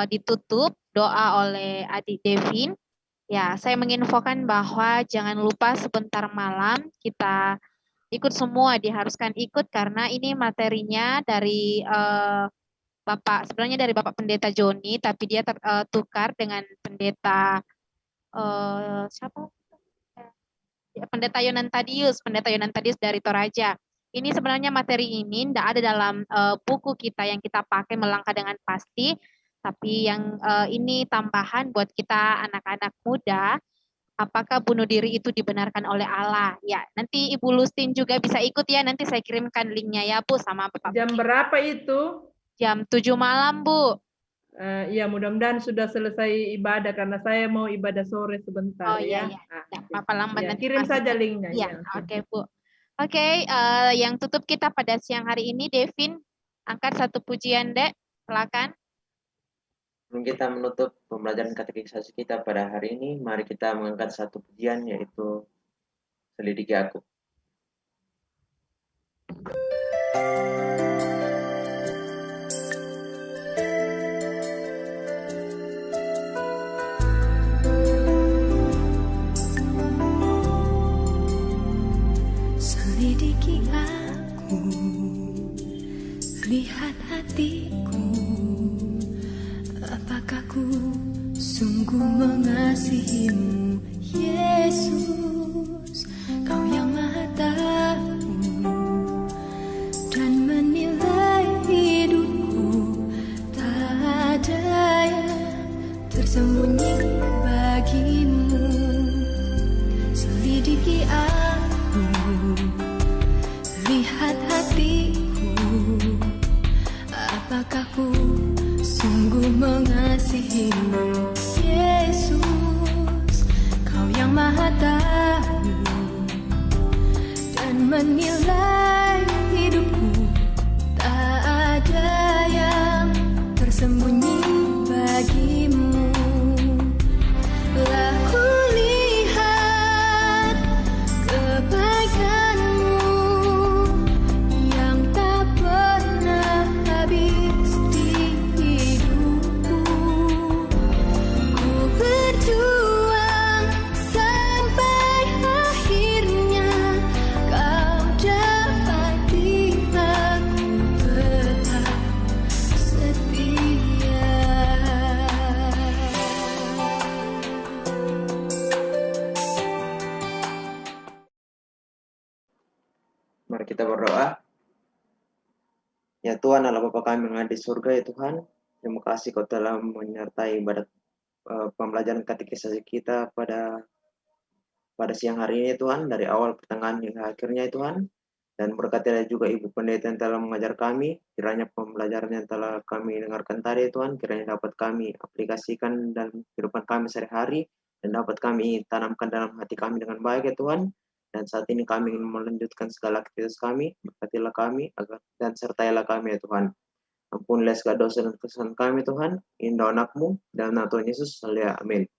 ditutup doa oleh Adik Devin, Ya, saya menginfokan bahwa jangan lupa sebentar malam kita ikut semua, diharuskan ikut karena ini materinya dari Bapak, sebenarnya dari Bapak Pendeta Joni, tapi dia tukar dengan Pendeta siapa? Ya, Pendeta Yonantadius dari Toraja. Ini sebenarnya materi ini tidak ada dalam buku kita yang kita pakai melangkah dengan pasti, tapi yang ini tambahan buat kita anak-anak muda. Apakah bunuh diri itu dibenarkan oleh Allah? Ya, nanti Ibu Lustin juga bisa ikut ya. Nanti saya kirimkan linknya ya, Bu, sama Bapak. Jam berapa itu? Jam 7 malam, Bu. Ya, mudah-mudahan sudah selesai ibadah karena saya mau ibadah sore sebentar Oh iya, ya. iya. Nggak apa-apa lambat Ya, nanti kirim masuk saja ya. linknya. Iya, Ya. oke, Bu. Oke, yang tutup kita pada siang hari ini, Devin, angkat satu pujian, Dek. Silakan. Sebelum kita menutup pembelajaran katekisasi kita pada hari ini, mari kita mengangkat satu pujian, yaitu Selidiki Aku. Selidiki aku, lihat hatiku, apakah ku sungguh mengasihimu, Yesus, Kau yang Maha Tahu dan menilai hidupku, tak ada yang tersembunyi bagimu. Selidiki aku, lihat hatiku, apakah ku sungguh mengasihimu, Yesus, Kau yang Maha Tahu dan menilai hidupku, tak ada yang tersembunyi bagimu. Lah ku lihat kebaikan-Mu yang tak pernah habis di hidupku. Ku berjuang sampai akhirnya Kau dapati aku tetap setia. Mari kita berdoa. Ya Tuhan, Allah Bapa kami yang ada di surga, ya Tuhan, terima kasih Kau telah menyertai ibadat pembelajaran katekisasi kita pada siang hari ini, Tuhan, dari awal pertengahan hingga akhirnya, ya Tuhan. Dan berkatilah juga Ibu Pendeta yang telah mengajar kami, kiranya pembelajaran yang telah kami dengarkan tadi, ya Tuhan, kiranya dapat kami aplikasikan dalam kehidupan kami sehari-hari, dan dapat kami tanamkan dalam hati kami dengan baik, ya Tuhan. Dan saat ini kami ingin melanjutkan segala aktivitas kami, berkatilah kami, dan sertailah kami, ya Tuhan. Ampunilah segala dosa dan kesalahan kami, Tuhan. Indah anakmu, dan nama Tuhan Yesus, salia, amin.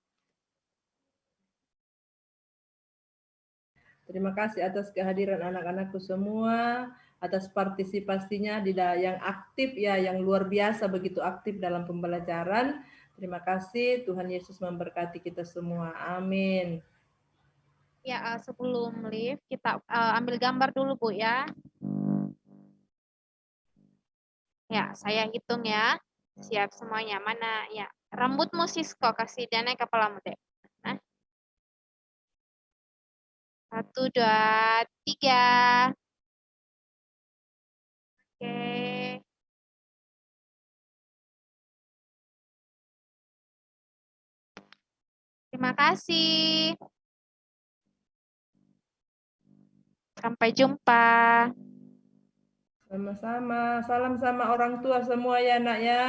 Terima kasih atas kehadiran anak-anakku semua, atas partisipasinya yang aktif ya, yang luar biasa begitu aktif dalam pembelajaran. Terima kasih, Tuhan Yesus memberkati kita semua. Amin. Ya, sebelum live, kita ambil gambar dulu, Bu, ya. Ya, saya hitung ya. Siap semuanya. Mana ya? Rambutmu Sisko, kasih dana kepalamu, Dek. Nah. 1, 2, 3. Oke. Terima kasih. Sampai jumpa. Sama-sama. Salam sama orang tua semua ya, Nak ya.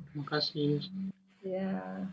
Terima kasih. Ya.